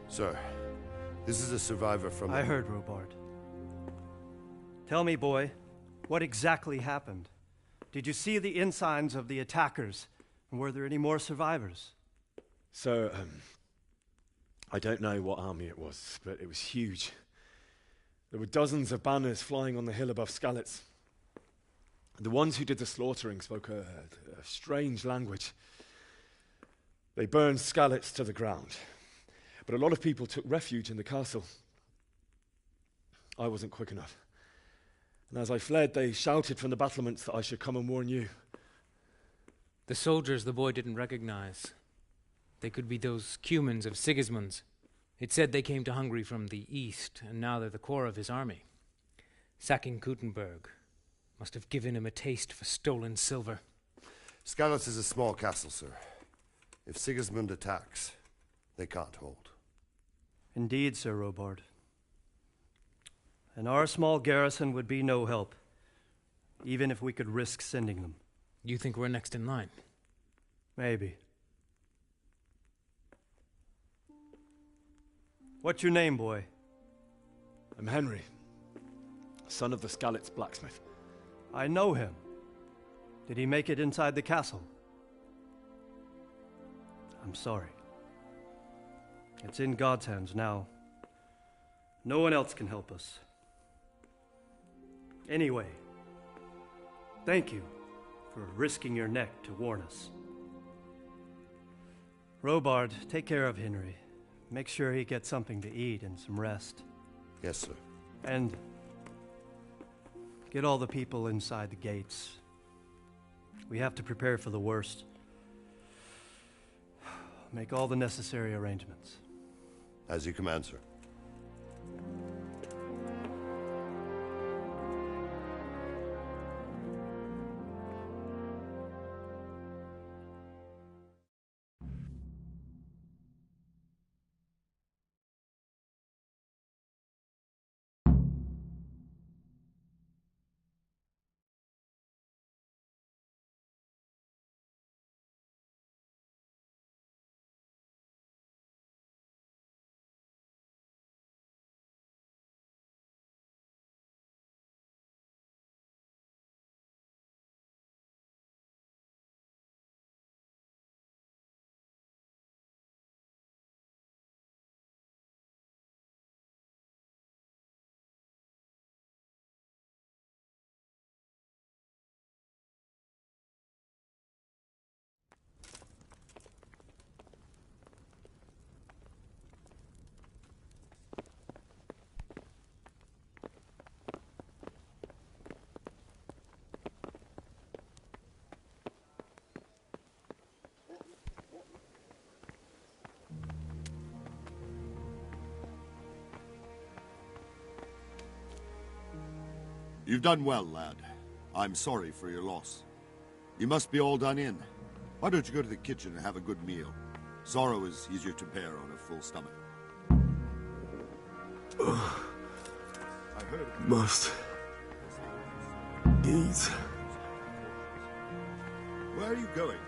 Sir, this is a survivor from... I heard, Robard. Tell me, boy, what exactly happened? Did you see the ensigns of the attackers? And were there any more survivors? So, I don't know what army it was, but it was huge. There were dozens of banners flying on the hill above Skalitz. The ones who did the slaughtering spoke a strange language. They burned Skalitz to the ground. But a lot of people took refuge in the castle. I wasn't quick enough. And as I fled, they shouted from the battlements that I should come and warn you. The soldiers the boy didn't recognize. They could be those Cumans of Sigismund's. It said they came to Hungary from the east, and now they're the core of his army. Sacking Gutenberg must have given him a taste for stolen silver. Skalitz is a small castle, sir. If Sigismund attacks, they can't hold. Indeed, Sir Robard. And our small garrison would be no help, even if we could risk sending them. You think we're next in line? Maybe. What's your name, boy? I'm Henry, son of the Skalitz blacksmith. I know him. Did he make it inside the castle? I'm sorry. It's in God's hands now. No one else can help us. Anyway, thank you for risking your neck to warn us. Robard, take care of Henry. Make sure he gets something to eat and some rest. Yes, sir. And get all the people inside the gates. We have to prepare for the worst. Make all the necessary arrangements. As you command, sir. You've done well, lad. I'm sorry for your loss. You must be all done in. Why don't you go to the kitchen and have a good meal? Sorrow is easier to bear on a full stomach. I heard Must eat. Where are you going?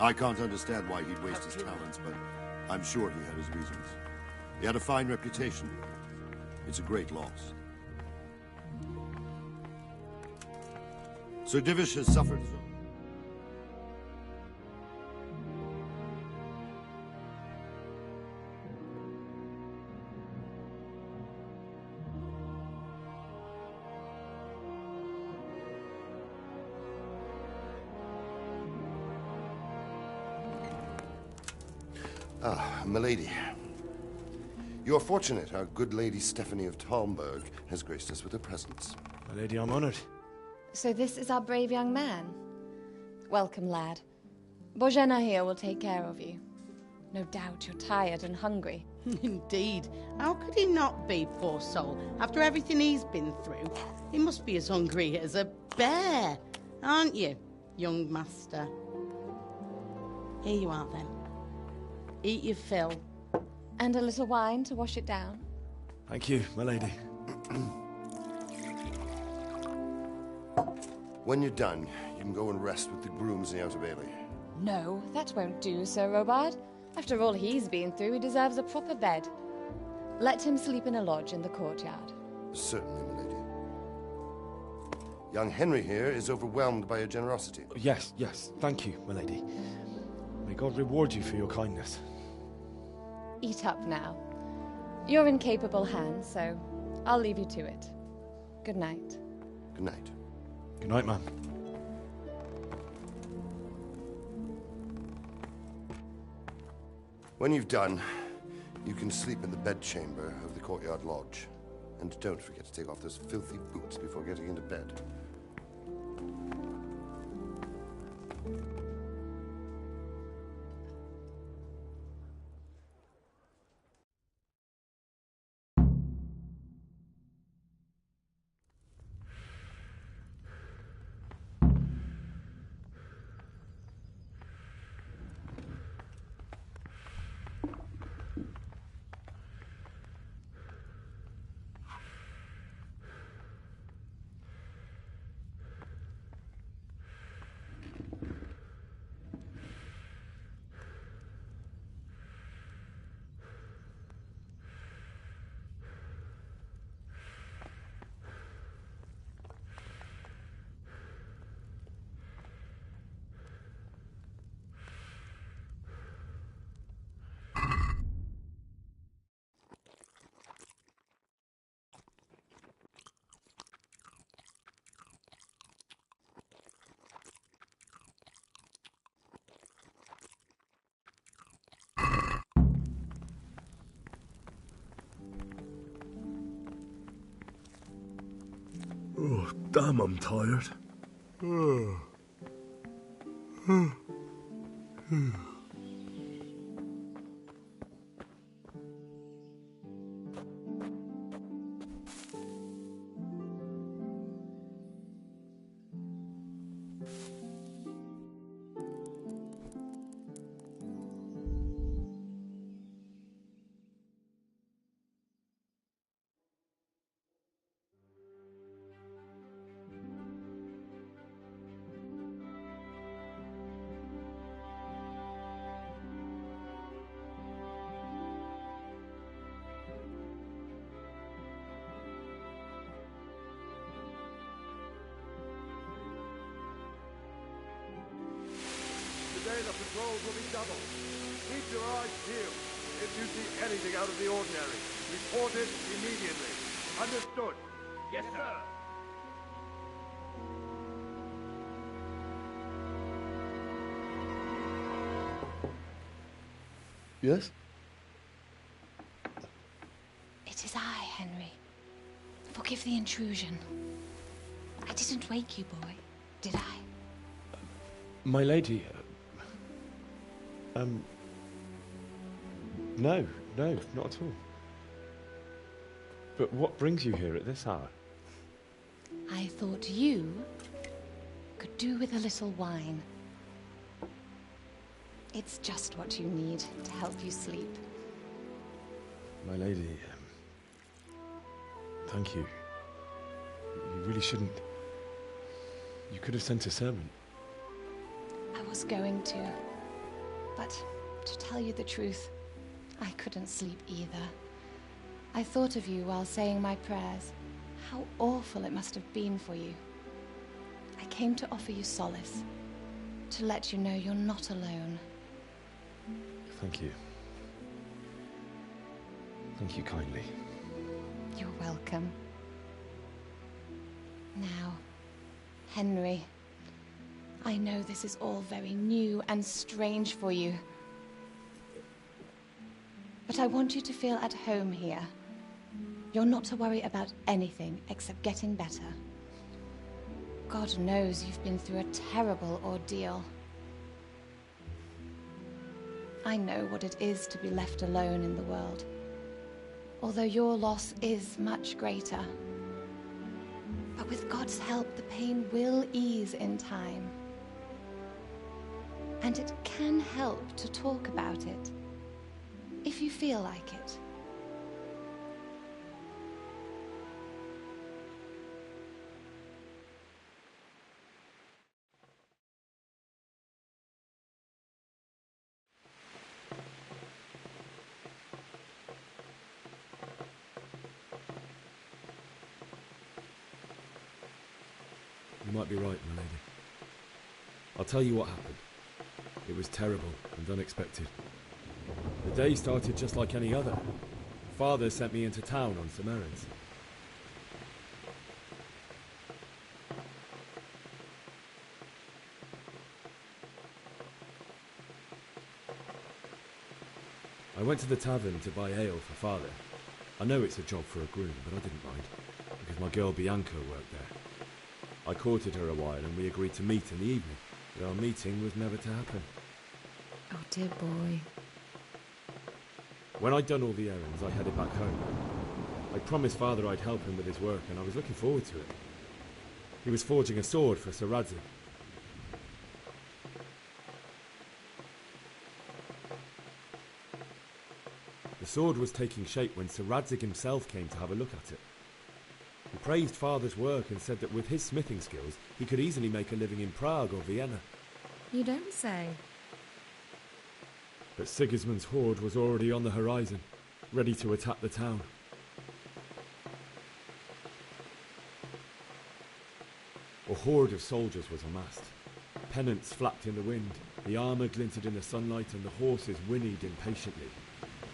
I can't understand why he'd waste his talents, but I'm sure he had his reasons. He had a fine reputation. It's a great loss. Sir Divish has suffered his own. Ah, milady. You are fortunate our good lady Stephanie of Talmberg has graced us with her presence. My lady, I'm honored. So this is our brave young man. Welcome, lad. Bojena here will take care of you. No doubt you're tired and hungry. Indeed. How could he not be, poor soul? After everything he's been through, he must be as hungry as a bear, aren't you, young master? Here you are, then. Eat your fill. And a little wine to wash it down. Thank you, my lady. When you're done, you can go and rest with the grooms in the Outer Bailey. No, that won't do, Sir Robard. After all he's been through, he deserves a proper bed. Let him sleep in a lodge in the courtyard. Certainly, milady. Young Henry here is overwhelmed by your generosity. Yes, yes. Thank you, my lady. May God reward you for your kindness. Eat up now. You're in capable hands, so I'll leave you to it. Good night. Good night. Good night, ma'am. When you've done, you can sleep in the bedchamber of the courtyard lodge. And don't forget to take off those filthy boots before getting into bed. Oh, damn, I'm tired. Today the patrols will be doubled. Keep your eyes peeled. If you see anything out of the ordinary, report it immediately. Understood? Yes, sir. Yes? It is I, Henry. Forgive the intrusion. I didn't wake you, boy, did I? My lady, no, not at all. But what brings you here at this hour? I thought you could do with a little wine. It's just what you need to help you sleep. My lady, thank you. You really shouldn't. You could have sent a servant. I was going to, but to tell you the truth, I couldn't sleep either. I thought of you while saying my prayers. How awful it must have been for you. I came to offer you solace, to let you know you're not alone. Thank you. Thank you kindly. You're welcome. Now, Henry, I know this is all very new and strange for you, but I want you to feel at home here. You're not to worry about anything except getting better. God knows you've been through a terrible ordeal. I know what it is to be left alone in the world, although your loss is much greater. But with God's help, the pain will ease in time. And it can help to talk about it, if you feel like it. You might be right, my lady. I'll tell you what happened. It was terrible and unexpected. The day started just like any other. Father sent me into town on some errands. I went to the tavern to buy ale for Father. I know it's a job for a groom, but I didn't mind, because my girl Bianca worked there. I courted her a while and we agreed to meet in the evening, but our meeting was never to happen. Oh, dear boy. When I'd done all the errands, I headed back home. I promised Father I'd help him with his work, and I was looking forward to it. He was forging a sword for Sir Radzig. The sword was taking shape when Sir Radzig himself came to have a look at it. He praised Father's work and said that with his smithing skills, he could easily make a living in Prague or Vienna. You don't say. But Sigismund's horde was already on the horizon, ready to attack the town. A horde of soldiers was amassed. Pennants flapped in the wind, the armour glinted in the sunlight, and the horses whinnied impatiently.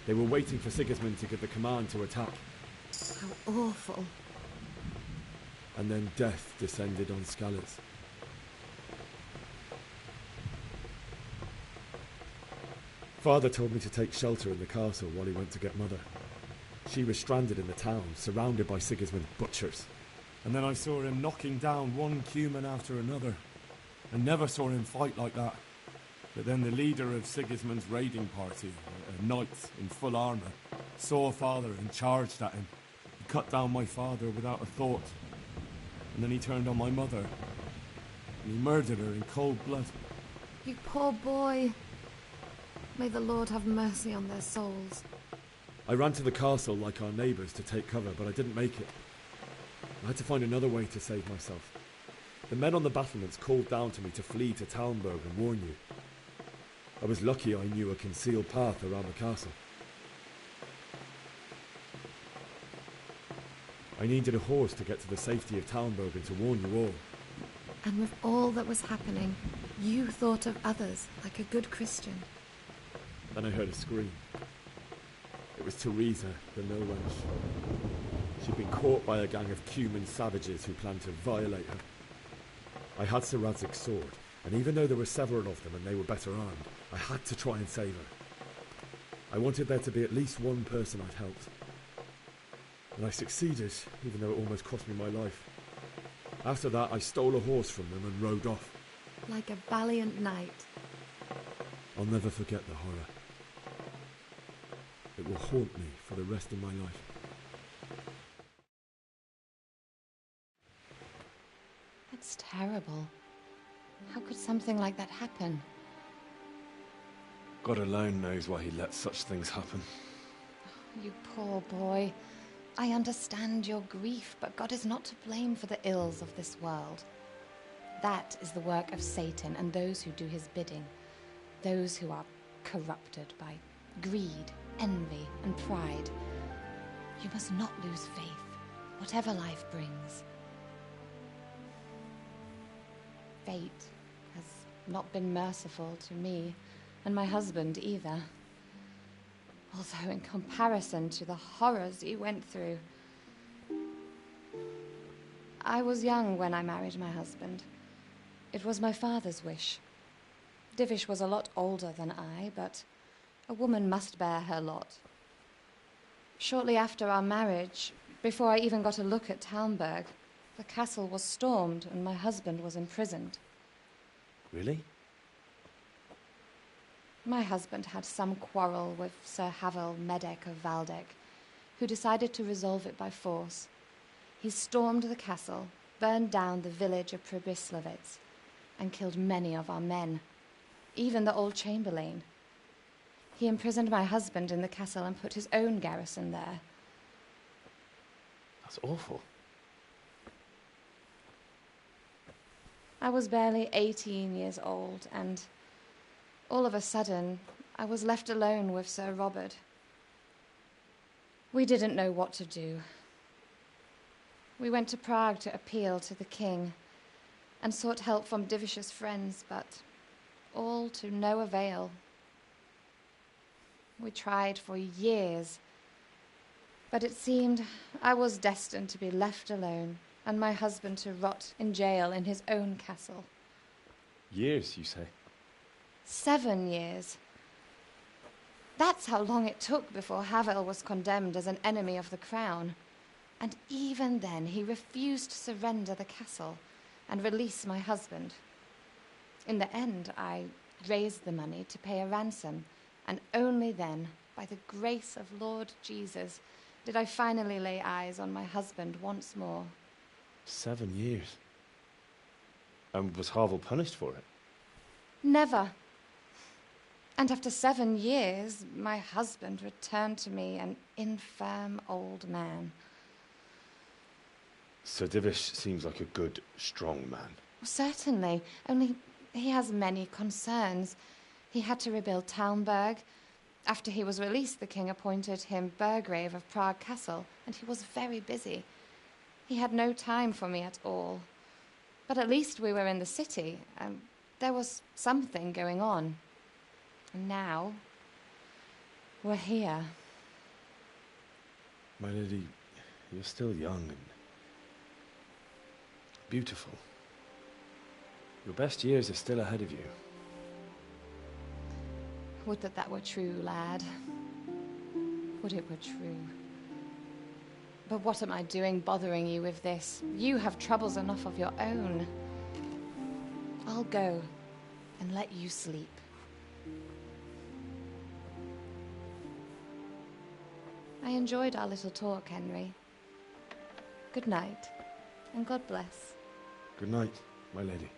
They were waiting for Sigismund to give the command to attack. How awful. And then death descended on Skalitz. Father told me to take shelter in the castle while he went to get Mother. She was stranded in the town, surrounded by Sigismund's butchers. And then I saw him knocking down one Cuman after another. I never saw him fight like that. But then the leader of Sigismund's raiding party, a knight in full armour, saw Father and charged at him. He cut down my father without a thought. And then he turned on my mother. And he murdered her in cold blood. You poor boy. May the Lord have mercy on their souls. I ran to the castle like our neighbours to take cover, but I didn't make it. I had to find another way to save myself. The men on the battlements called down to me to flee to Talmberg and warn you. I was lucky I knew a concealed path around the castle. I needed a horse to get to the safety of Talmberg and to warn you all. And with all that was happening, you thought of others like a good Christian. Then I heard a scream. It was Teresa, the mill wench. She'd been caught by a gang of Cuman savages who planned to violate her. I had Sir Radzig's sword, and even though there were several of them and they were better armed, I had to try and save her. I wanted there to be at least one person I'd helped. And I succeeded, even though it almost cost me my life. After that, I stole a horse from them and rode off. Like a valiant knight. I'll never forget the horror. It will haunt me for the rest of my life. It's terrible. How could something like that happen? God alone knows why he lets such things happen. You poor boy. I understand your grief, but God is not to blame for the ills of this world. That is the work of Satan and those who do his bidding. Those who are corrupted by greed, envy, and pride. You must not lose faith, whatever life brings. Fate has not been merciful to me, and my husband either. Although in comparison to the horrors he went through. I was young when I married my husband. It was my father's wish. Divish was a lot older than I, but a woman must bear her lot. Shortly after our marriage, before I even got a look at Talmberg, the castle was stormed and my husband was imprisoned. Really? My husband had some quarrel with Sir Havel Medek of Valdek, who decided to resolve it by force. He stormed the castle, burned down the village of Pribyslavitz, and killed many of our men, even the old chamberlain. He imprisoned my husband in the castle and put his own garrison there. That's awful. I was barely 18 years old, and all of a sudden, I was left alone with Sir Robert. We didn't know what to do. We went to Prague to appeal to the king and sought help from Divish's friends, but all to no avail. We tried for years, but it seemed I was destined to be left alone and my husband to rot in jail in his own castle. Years, you say? 7 years. That's how long it took before Havel was condemned as an enemy of the crown. And even then, he refused to surrender the castle and release my husband. In the end, I raised the money to pay a ransom, and only then, by the grace of Lord Jesus, did I finally lay eyes on my husband once more. 7 years? And was Havel punished for it? Never. And after 7 years, my husband returned to me an infirm old man. Sir Divish seems like a good, strong man. Certainly, only he has many concerns. He had to rebuild Talmberg. After he was released, the king appointed him Burgrave of Prague Castle, and he was very busy. He had no time for me at all. But at least we were in the city, and there was something going on. And now, we're here. My lady, you're still young and beautiful. Your best years are still ahead of you. Would that that were true, lad. Would it were true. But what am I doing bothering you with this? You have troubles enough of your own. I'll go and let you sleep. I enjoyed our little talk, Henry. Good night, and God bless. Good night, my lady.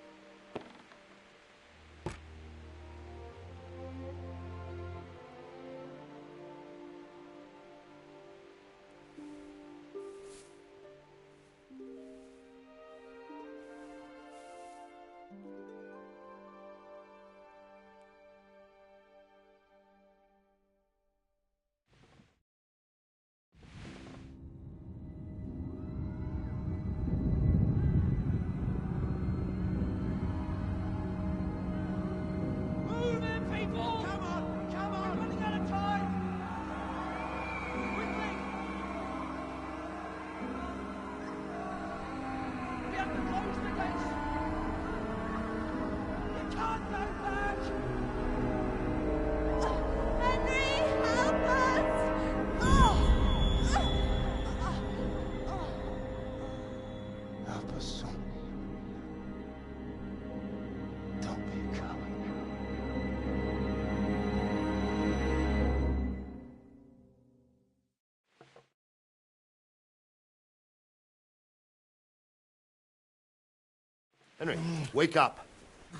Henry, wake up.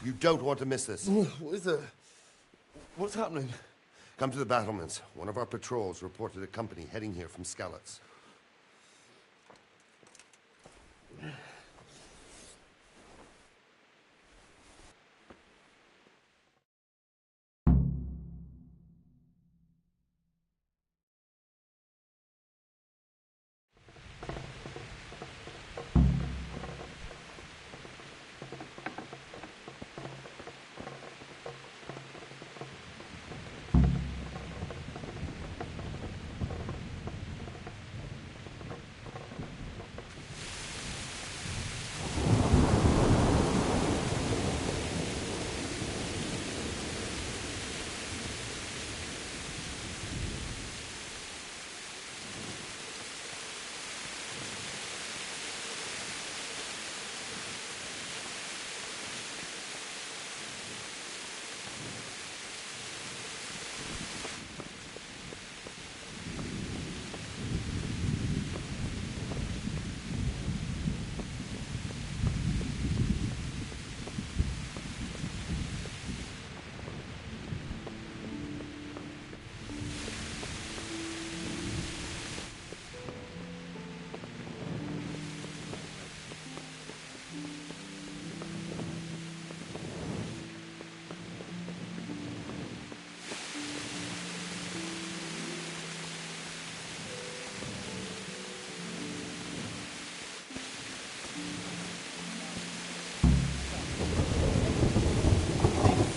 You don't want to miss this. What is it? What's happening? Come to the battlements. One of our patrols reported a company heading here from Skalitz.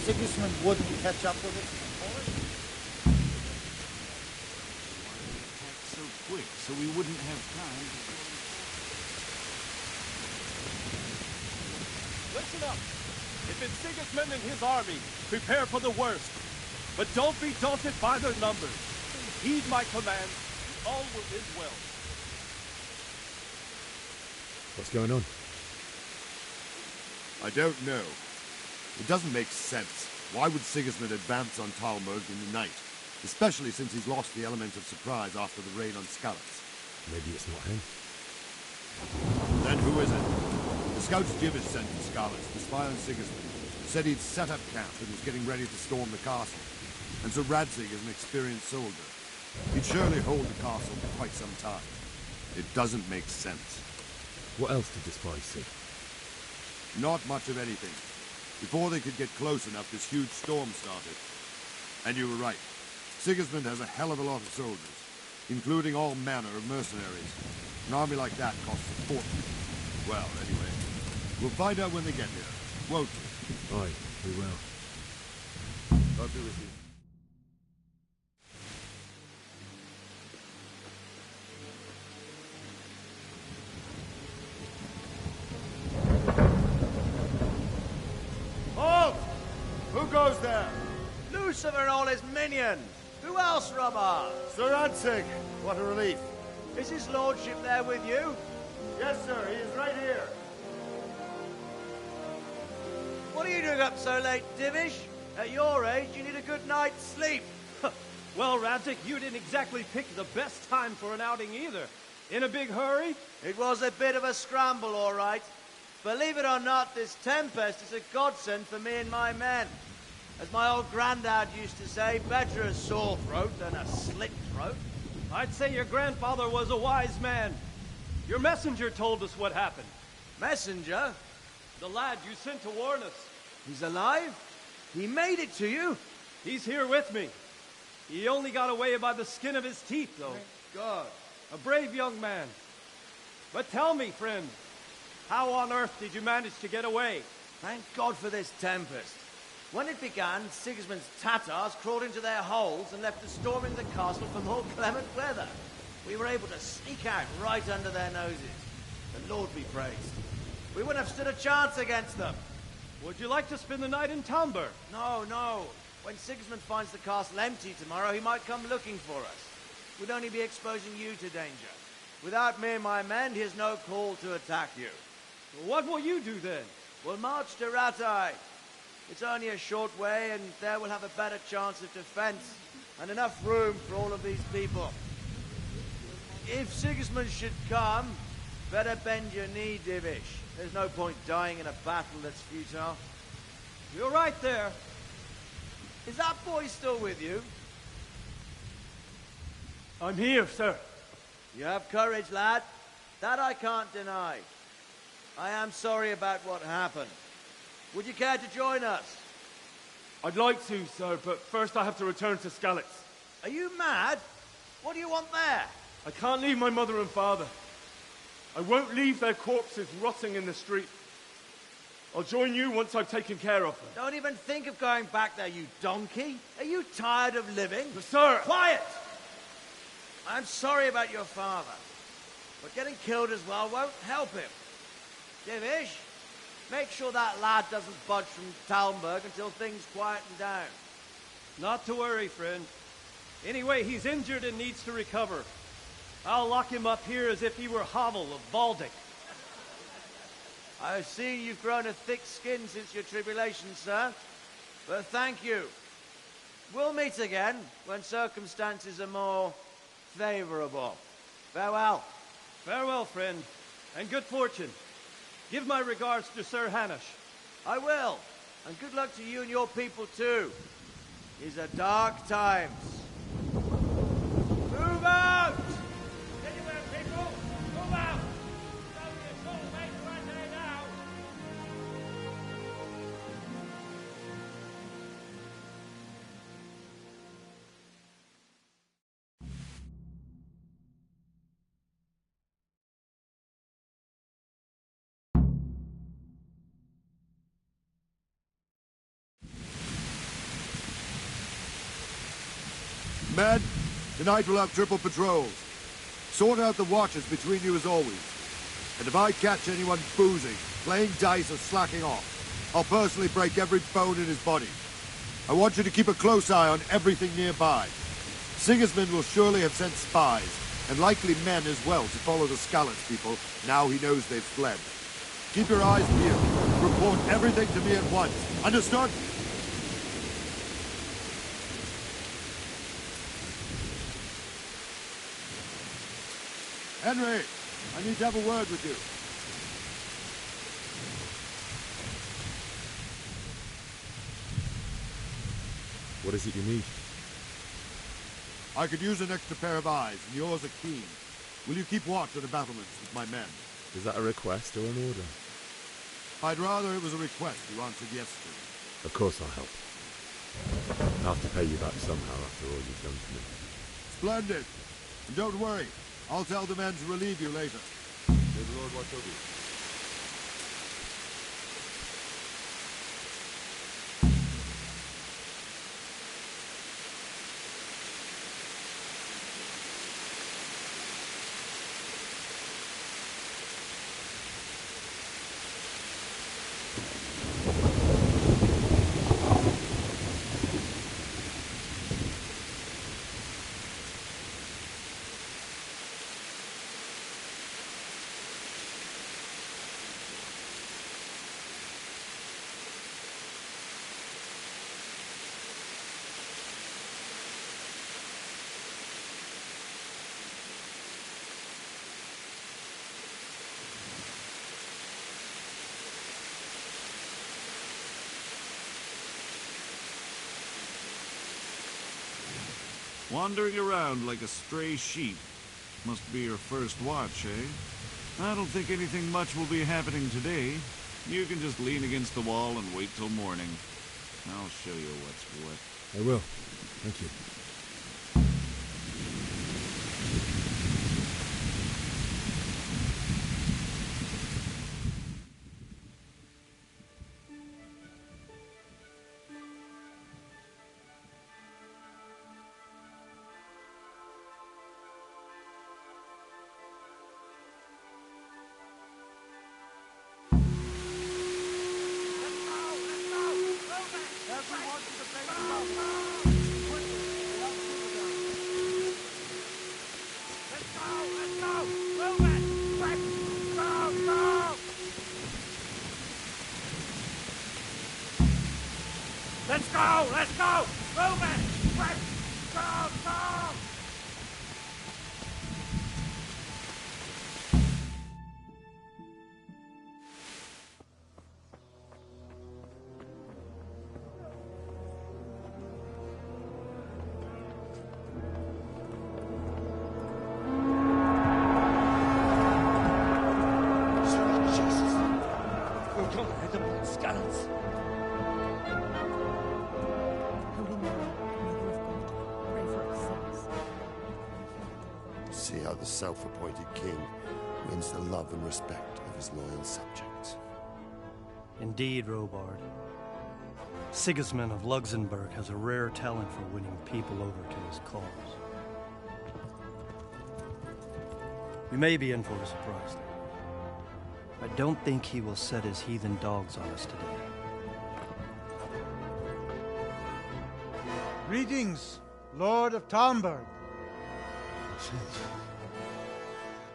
Sigismund wouldn't catch up with us. So quick, so we wouldn't have time to... Listen up! If it's Sigismund and his army, prepare for the worst. But don't be daunted by their numbers. Heed my command, and all will end well. What's going on? I don't know. It doesn't make sense. Why would Sigismund advance on Talmberg in the night? Especially since he's lost the element of surprise after the raid on Skalitz. Maybe it's not him. Then who is it? The scouts Divish sent to Skalitz to spy on Sigismund. Said he'd set up camp and was getting ready to storm the castle. And so Radzig is an experienced soldier. He'd surely hold the castle for quite some time. It doesn't make sense. What else did the spies see? Not much of anything. Before they could get close enough, this huge storm started. And you were right. Sigismund has a hell of a lot of soldiers, including all manner of mercenaries. An army like that costs a fortune. Well, anyway, we'll find out when they get here, won't we? Aye, we will. I'll be with you. Halt! Who goes there? Lucifer and all his minions. Who else, Robber? Sir Radzig, what a relief. Is his lordship there with you? Yes, sir. He is right here. What are you doing up so late, Divish? At your age, you need a good night's sleep. Well, Radzig, you didn't exactly pick the best time for an outing either. In a big hurry? It was a bit of a scramble, all right. Believe it or not, this tempest is a godsend for me and my men. As my old granddad used to say, better a sore throat than a slit throat. I'd say your grandfather was a wise man. Your messenger told us what happened. Messenger? The lad you sent to warn us. He's alive? He made it to you? He's here with me. He only got away by the skin of his teeth, though. Thank God. A brave young man. But tell me, friend, how on earth did you manage to get away? Thank God for this tempest. When it began, Sigismund's Tatars crawled into their holes and left us storming the castle for more clement weather. We were able to sneak out right under their noses. The Lord be praised. We wouldn't have stood a chance against them. Would you like to spend the night in Talmberg? No, no. When Sigismund finds the castle empty tomorrow, he might come looking for us. We'd only be exposing you to danger. Without me and my men, he has no call to attack you. What will you do then? We'll march to Rattay. It's only a short way, and there we'll have a better chance of defense and enough room for all of these people. If Sigismund should come, Better bend your knee, Divish. There's no point dying in a battle that's futile. You're right there. Is that boy still with you? I'm here, sir. You have courage, lad. That I can't deny. I am sorry about what happened. Would you care to join us? I'd like to, sir, but first I have to return to Skalitz. Are you mad? What do you want there? I can't leave my mother and father. I won't leave their corpses rotting in the street. I'll join you once I've taken care of them. Don't even think of going back there, you donkey. Are you tired of living? But sir! Quiet! I'm sorry about your father, but getting killed as well won't help him. Divish, make sure that lad doesn't budge from Talmberg until things quieten down. Not to worry, friend. Anyway, he's injured and needs to recover. I'll lock him up here as if he were Havel of Valdic. I've seen you've grown a thick skin since your tribulation, sir. But thank you. We'll meet again when circumstances are more favorable. Farewell. Farewell, friend, and good fortune. Give my regards to Sir Hanush. I will. And good luck to you and your people, too. These are dark times. Move out! Anywhere, people! Move out! Don't be a soul-mate right there now! Men, tonight we'll have triple patrols. Sort out the watches between you as always. And if I catch anyone boozing, playing dice or slacking off, I'll personally break every bone in his body. I want you to keep a close eye on everything nearby. Sigismund will surely have sent spies, and likely men as well, to follow the Skalitz people now he knows they've fled. Keep your eyes peeled. Report everything to me at once. Understood? Henry, I need to have a word with you. What is it you need? I could use an extra pair of eyes, and yours are keen. Will you keep watch at the battlements with my men? Is that a request or an order? I'd rather it was a request you answered yes to. Of course I'll help. I'll have to pay you back somehow after all you've done for me. Splendid. And don't worry, I'll tell the men to relieve you later. May the Lord watch over you. Wandering around like a stray sheep. Must be your first watch, eh? I don't think anything much will be happening today. You can just lean against the wall and wait till morning. I'll show you what's what. I will. Thank you. Let's go! Let's go! Move it! Quick! Go! Go! see how the self-appointed king wins the love and respect of his loyal subjects. Indeed, Robard. Sigismund of Luxembourg has a rare talent for winning people over to his cause. We may be in for a surprise, though. I don't think he will set his heathen dogs on us today. Greetings, Lord of Talmberg.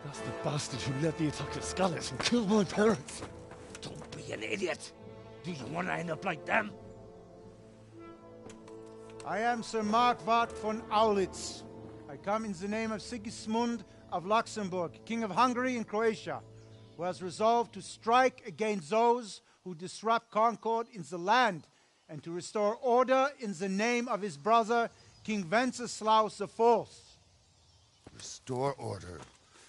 That's the bastard who led the attack at Skalitz and killed my parents. Don't be an idiot. Do you want to end up like them? I am Sir Markwart von Aulitz. I come in the name of Sigismund of Luxembourg, King of Hungary and Croatia, who has resolved to strike against those who disrupt concord in the land and to restore order in the name of his brother, King Wenceslaus IV. Restore order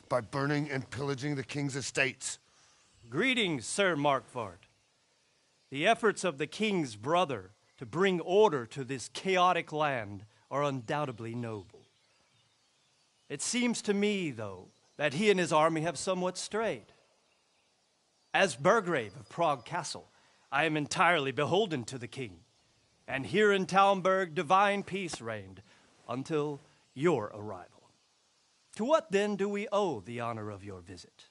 by burning and pillaging the king's estates. Greetings, Sir Markwart. The efforts of the king's brother to bring order to this chaotic land are undoubtedly noble. It seems to me, though, that he and his army have somewhat strayed. As Burgrave of Prague Castle, I am entirely beholden to the king, and here in Talmberg divine peace reigned until your arrival. To what then do we owe the honor of your visit?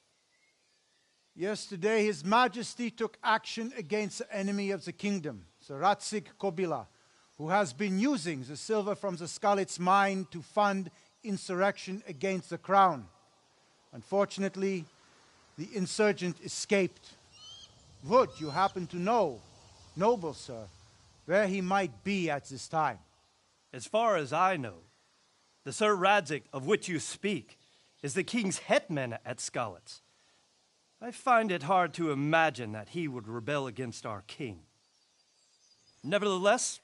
Yesterday, His Majesty took action against the enemy of the kingdom, Sir Rayxus Kobila, who has been using the silver from the Skalitz mine to fund insurrection against the crown. Unfortunately, the insurgent escaped. Would you happen to know, noble sir, where he might be at this time? As far as I know, the Sir Rayxus of which you speak is the king's hetman at Skalitz. I find it hard to imagine that he would rebel against our king. Nevertheless,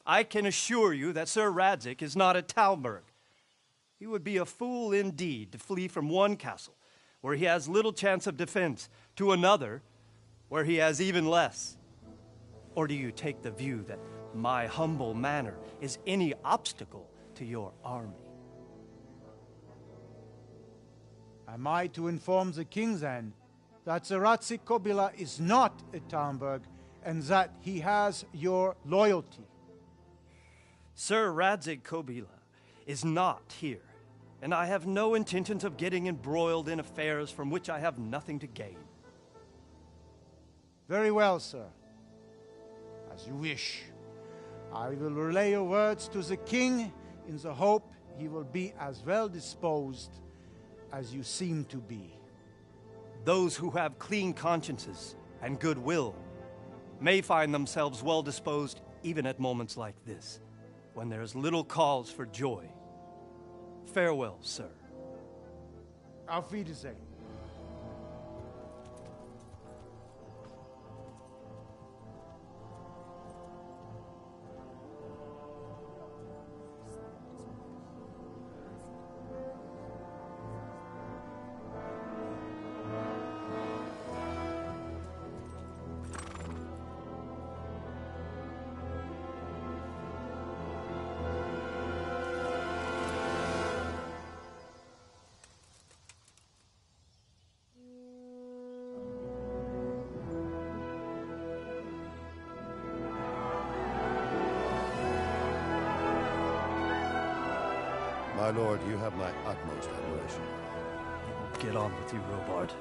I can assure you that Sir Rayxus is not at Talmberg. He would be a fool indeed to flee from one castle, where he has little chance of defense, to another, where he has even less. Or do you take the view that my humble manner is any obstacle to your army? Am I to inform the king then that Sir Rayxus Kobila is not at Talmberg and that he has your loyalty? Sir Rayxus Kobila is not here, and I have no intentions of getting embroiled in affairs from which I have nothing to gain. Very well, sir. As you wish. I will relay your words to the king in the hope he will be as well disposed as you seem to be. Those who have clean consciences and goodwill may find themselves well disposed even at moments like this, when there is little cause for joy. Farewell, sir. Auf Wiedersehen. My lord, you have my utmost admiration. Get on with you, Robard.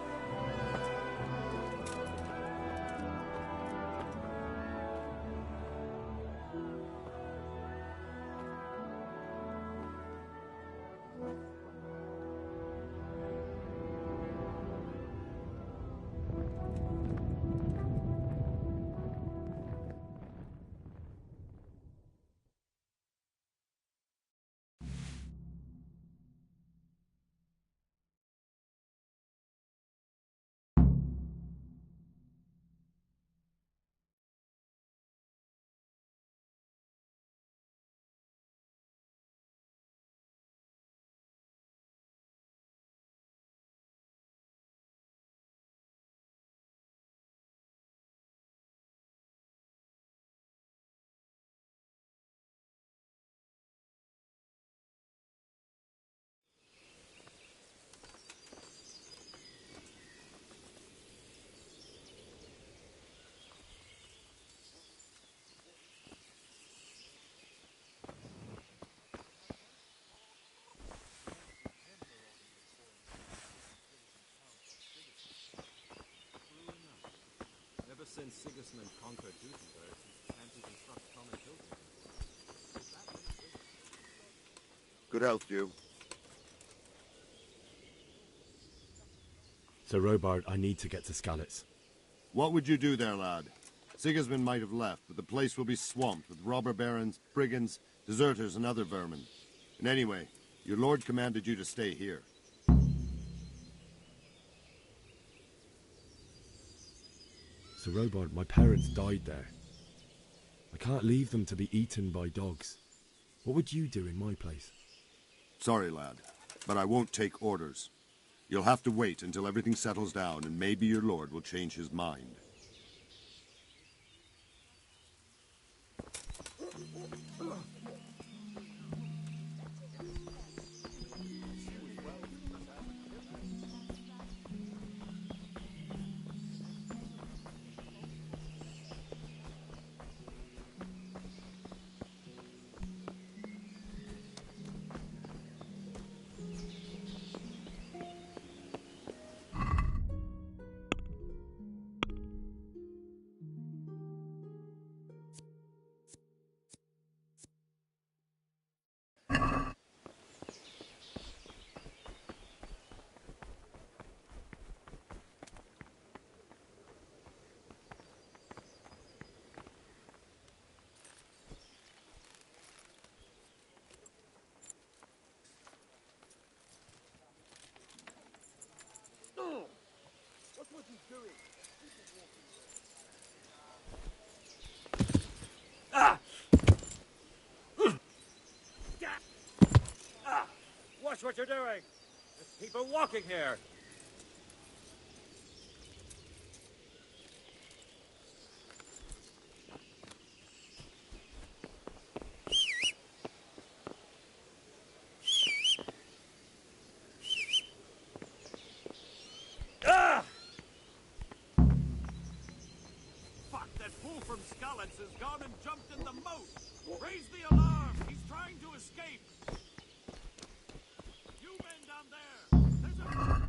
since Sigismund conquered Gutenberg, he can't even trust common children. Good health to you. So, Robard, I need to get to Skalitz. What would you do there, lad? Sigismund might have left, but the place will be swamped with robber barons, brigands, deserters, and other vermin. And anyway, your lord commanded you to stay here. So, Robard, my parents died there. I can't leave them to be eaten by dogs. What would you do in my place? Sorry, lad, but I won't take orders. You'll have to wait until everything settles down, and maybe your lord will change his mind. What was he doing? Watch what you're doing! There's people walking here! Fuck, that fool from Skalitz has gone and jumped in the moat! Raise the alarm! He's trying to escape! You men down there! There's a...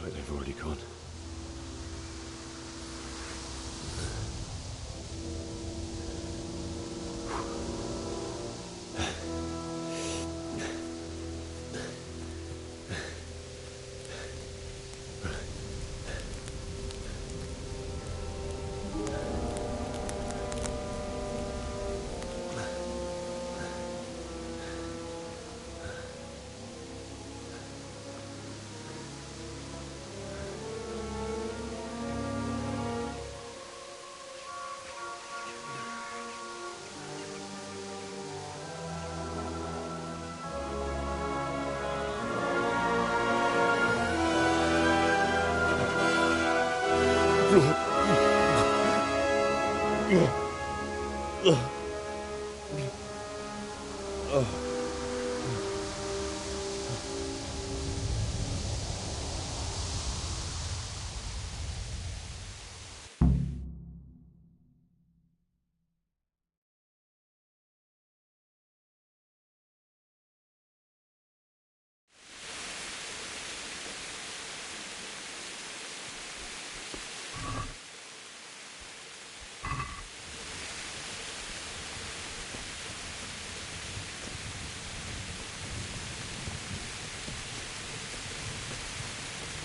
like they've already gone.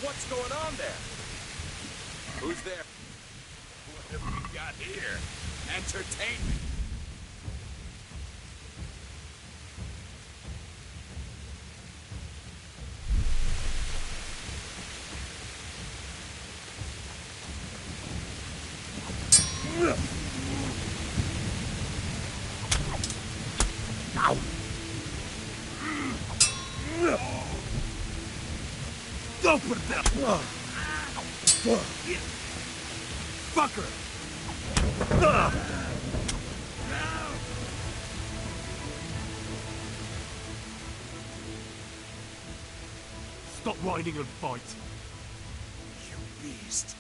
What's going on there? Who's there? What have we got here? Entertainment. Open them! Fucker! Stop whining and fight. You beast.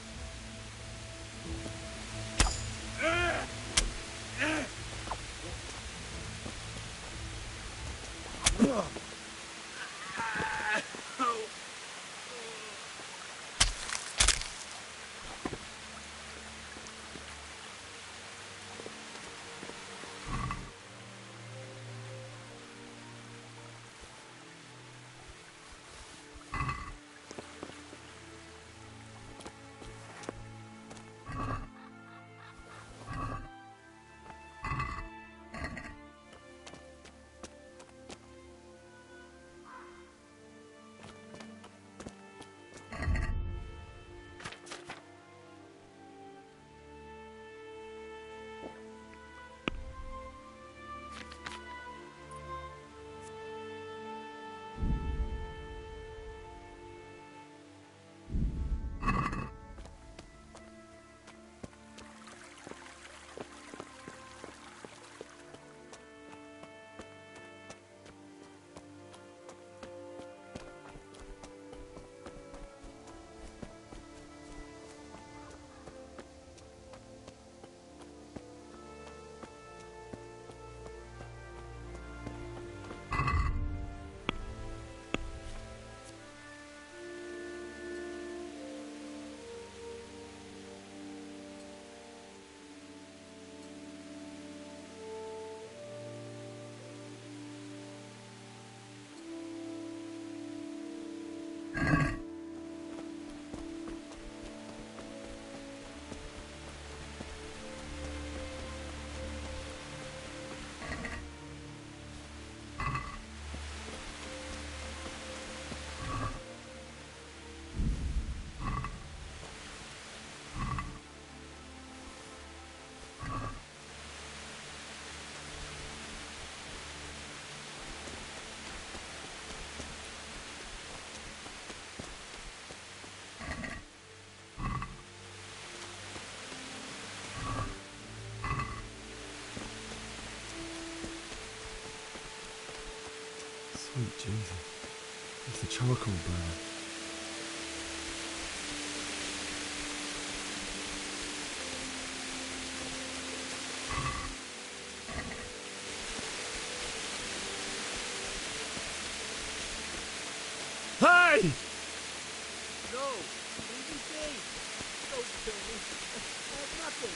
Sweet Jesus. It's the charcoal burner. Hey! No! Don't kill me. I have nothing.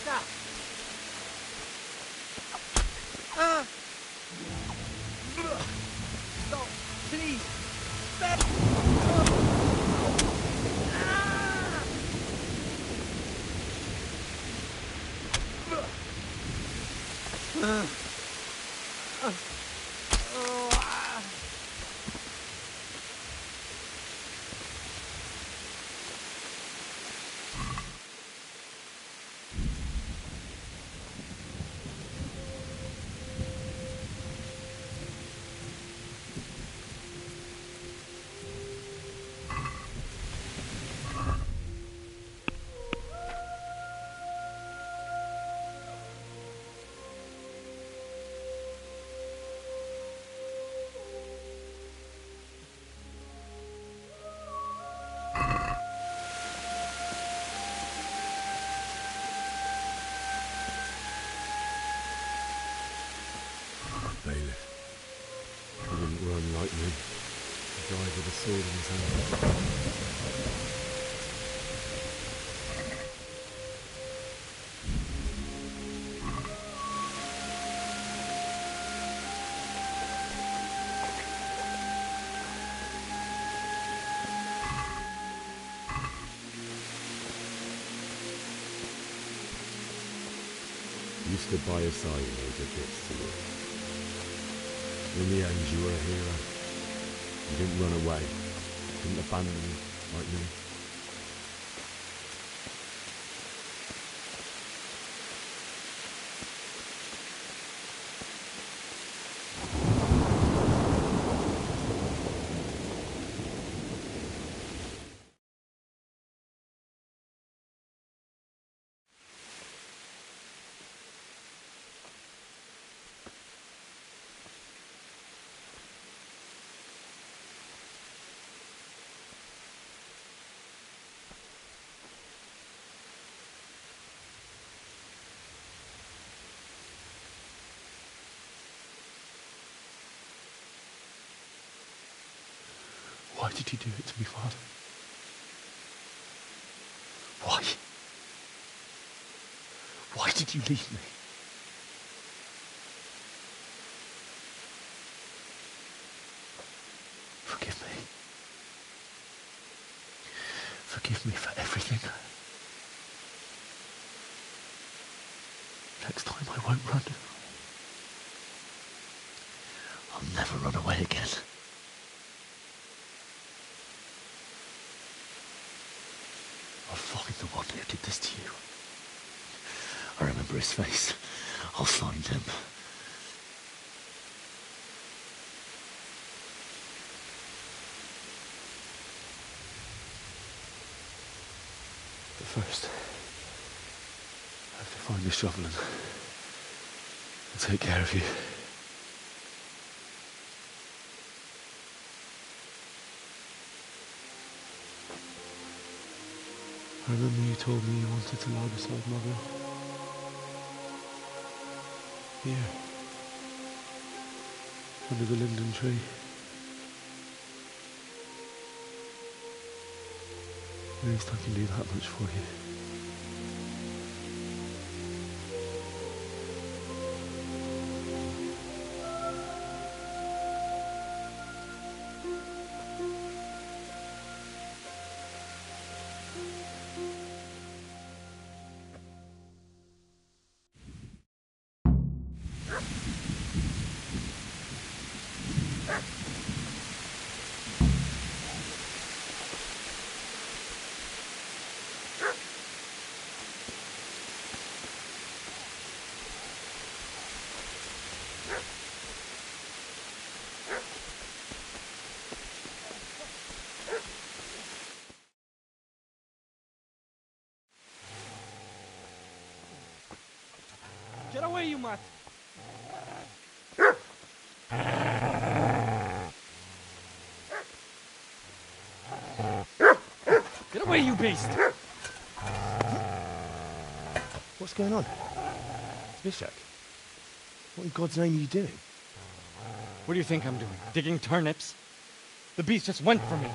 Stop! Ah! Stop! Please! Stop! Bailiff. He didn't run like me. He died with a sword in his hand. You stood by his side when he did this to you. In the end, you were a hero. You didn't run away. You didn't abandon me like me. Why did you do it to me, Father? Why? Why did you leave me? Forgive me. Forgive me for everything. Next time I won't run. I'll never run away again. I'll find the one who did this to you. I remember his face. I'll find him. But first, I have to find the shovel and take care of you. I remember you told me you wanted to lie beside Mother. Here. Under the linden tree. At least I can do that much for you. Get away, you mutt! Get away, you beast! What's going on? Bishak, what in God's name are you doing? What do you think I'm doing? Digging turnips? The beast just went for me.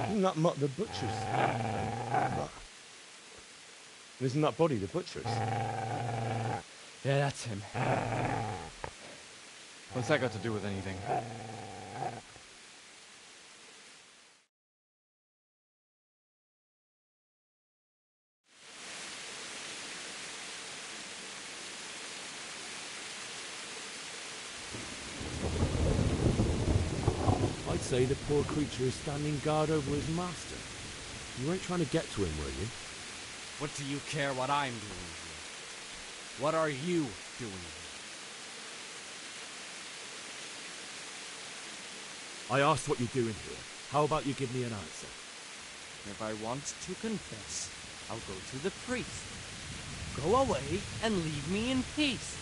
Isn't that Mutt the butcher's? Isn't that body the butcher's? Yeah, that's him. What's that got to do with anything? I'd say the poor creature is standing guard over his master. You weren't trying to get to him, were you? What do you care what I'm doing here? What are you doing here? I asked what you're doing here. How about you give me an answer? If I want to confess, I'll go to the priest. Go away and leave me in peace.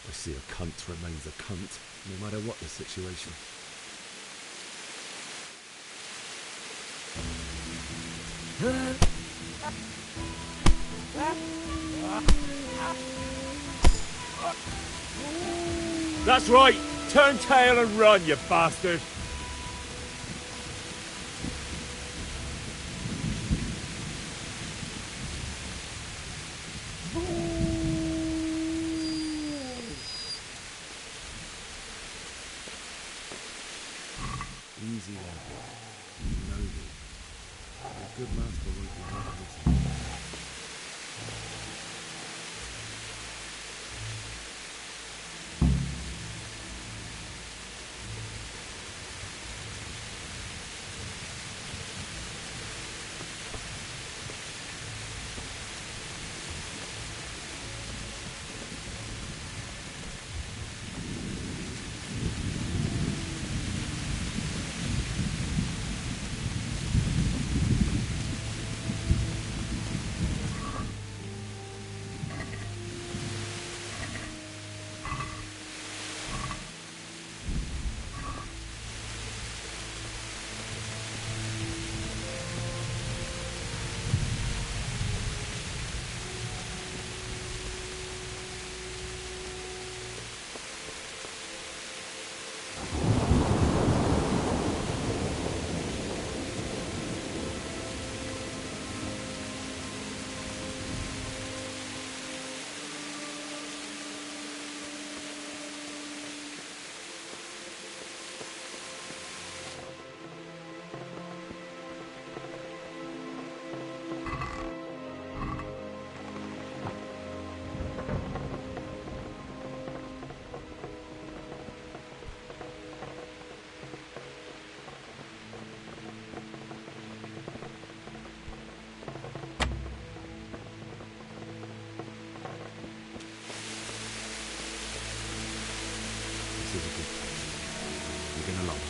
I see a cunt remains a cunt, no matter what the situation. That's right! Turn tail and run, you bastard! Easy there, boy. You know me. A good master won't be hard to listen. This is a good place. You're gonna love it.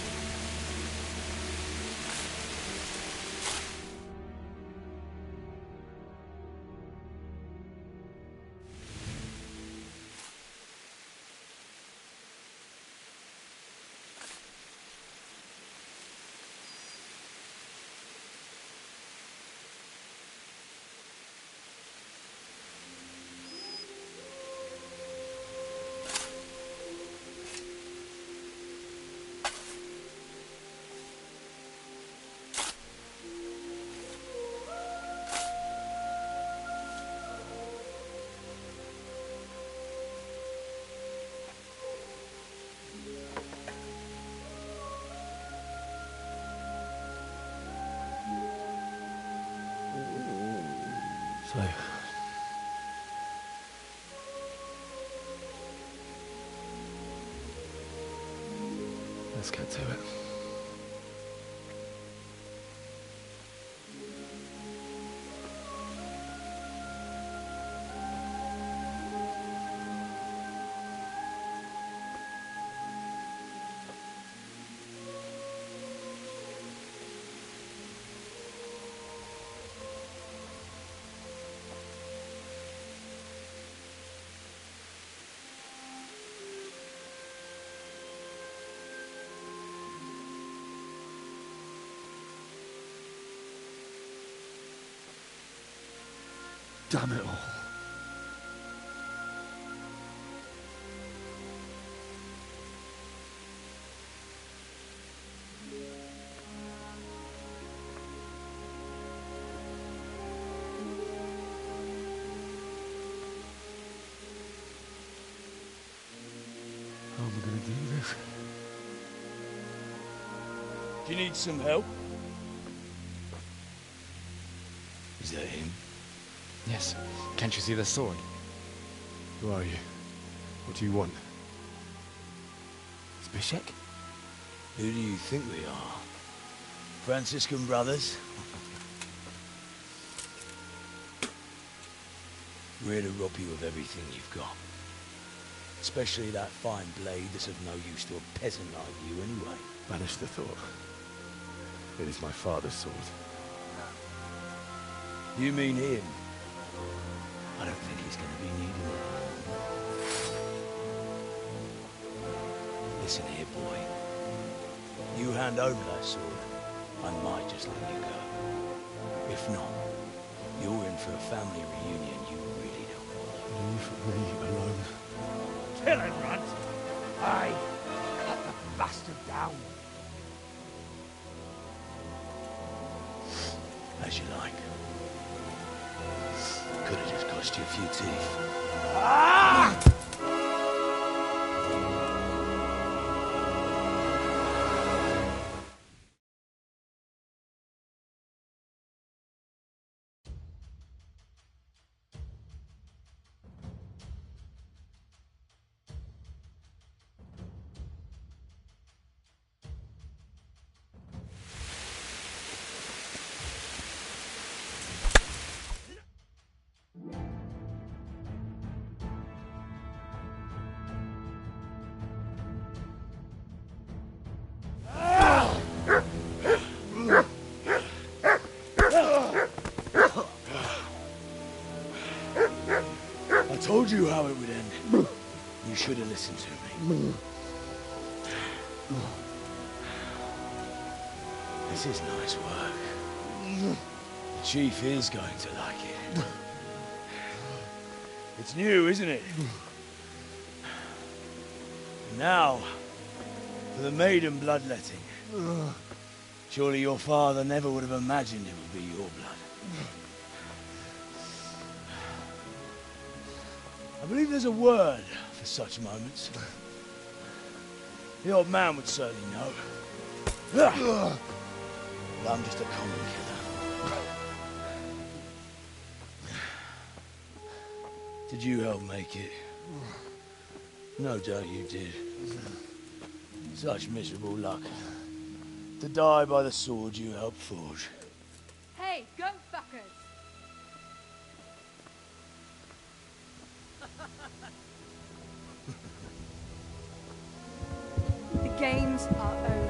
Let's get to it. Damn it all. How am I going to do this? Do you need some help? Is that him? Yes. Can't you see the sword? Who are you? What do you want? Zbyszek? Who do you think we are? Franciscan brothers? We're here to rob you of everything you've got. Especially that fine blade that's of no use to a peasant like you anyway. Banish the thought. It is my father's sword. You mean him? I don't think he's going to be needing it. Listen here, boy. You hand over that sword, I might just let you go. If not, you're in for a family reunion you really don't want. Leave me alone. Kill him, Runt! Aye, cut the bastard down. As you like. Could have just cost you a few teeth. Ah! I told you how it would end. You should have listened to me. This is nice work. The chief is going to like it. It's new, isn't it? Now, for the maiden bloodletting. Surely your father never would have imagined it would be your blood. I believe there's a word for such moments. The old man would certainly know. But I'm just a common killer. Did you help make it? No doubt you did. Such miserable luck. To die by the sword you helped forge. Hey, go fuckers! The games are over.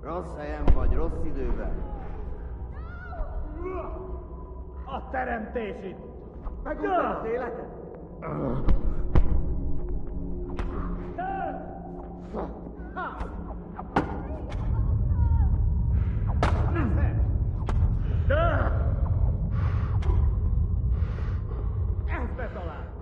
Rossz vagy, rossz időben. A teremtését! Megúszta az életet? Ezt betalál!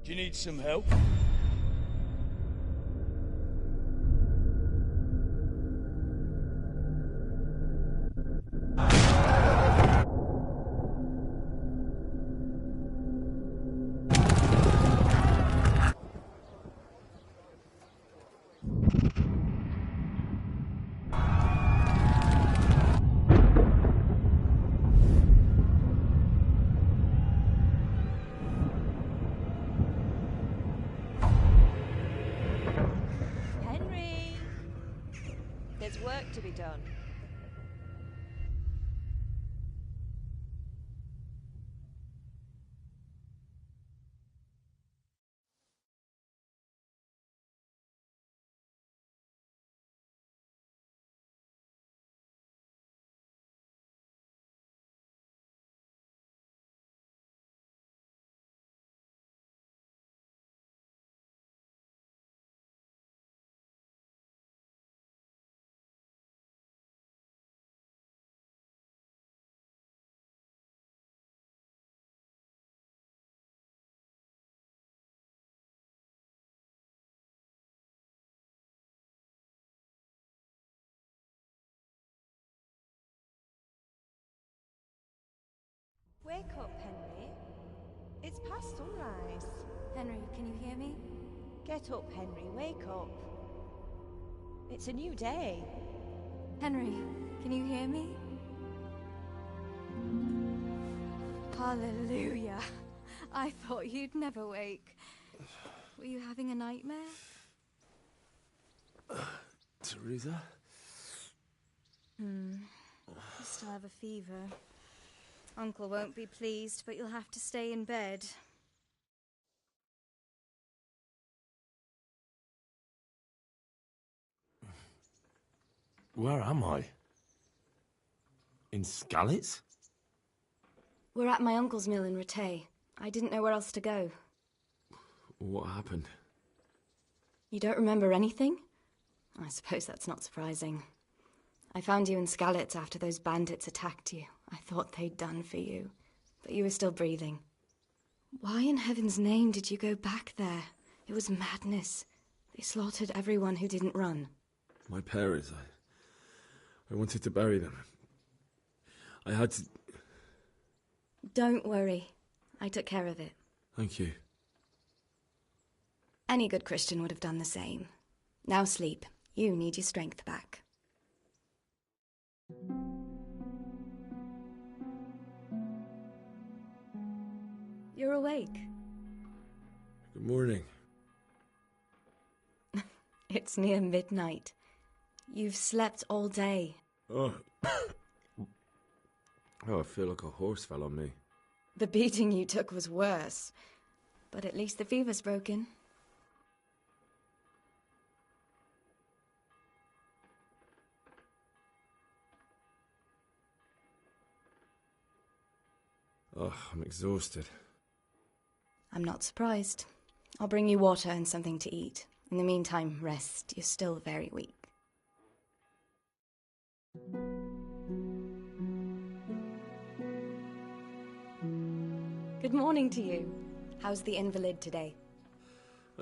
Do you need some help? There's work to be done. Wake up, Henry. It's past sunrise. Henry, can you hear me? Get up, Henry. Wake up. It's a new day. Henry, can you hear me? Hallelujah. I thought you'd never wake. Were you having a nightmare? Teresa? You still have a fever. Uncle won't be pleased, but you'll have to stay in bed. Where am I? In Skalitz? We're at my uncle's mill in Rattay. I didn't know where else to go. What happened? You don't remember anything? I suppose that's not surprising. I found you in Skalitz after those bandits attacked you. I thought they'd done for you, but you were still breathing. Why in heaven's name did you go back there? It was madness. They slaughtered everyone who didn't run. My parents, I wanted to bury them. I had to... Don't worry. I took care of it. Thank you. Any good Christian would have done the same. Now sleep. You need your strength back. You're awake. Good morning. It's near midnight. You've slept all day. Oh. Oh, I feel like a horse fell on me. The beating you took was worse. But at least the fever's broken. Oh, I'm exhausted. I'm not surprised. I'll bring you water and something to eat. In the meantime, rest. You're still very weak. Good morning to you. How's the invalid today?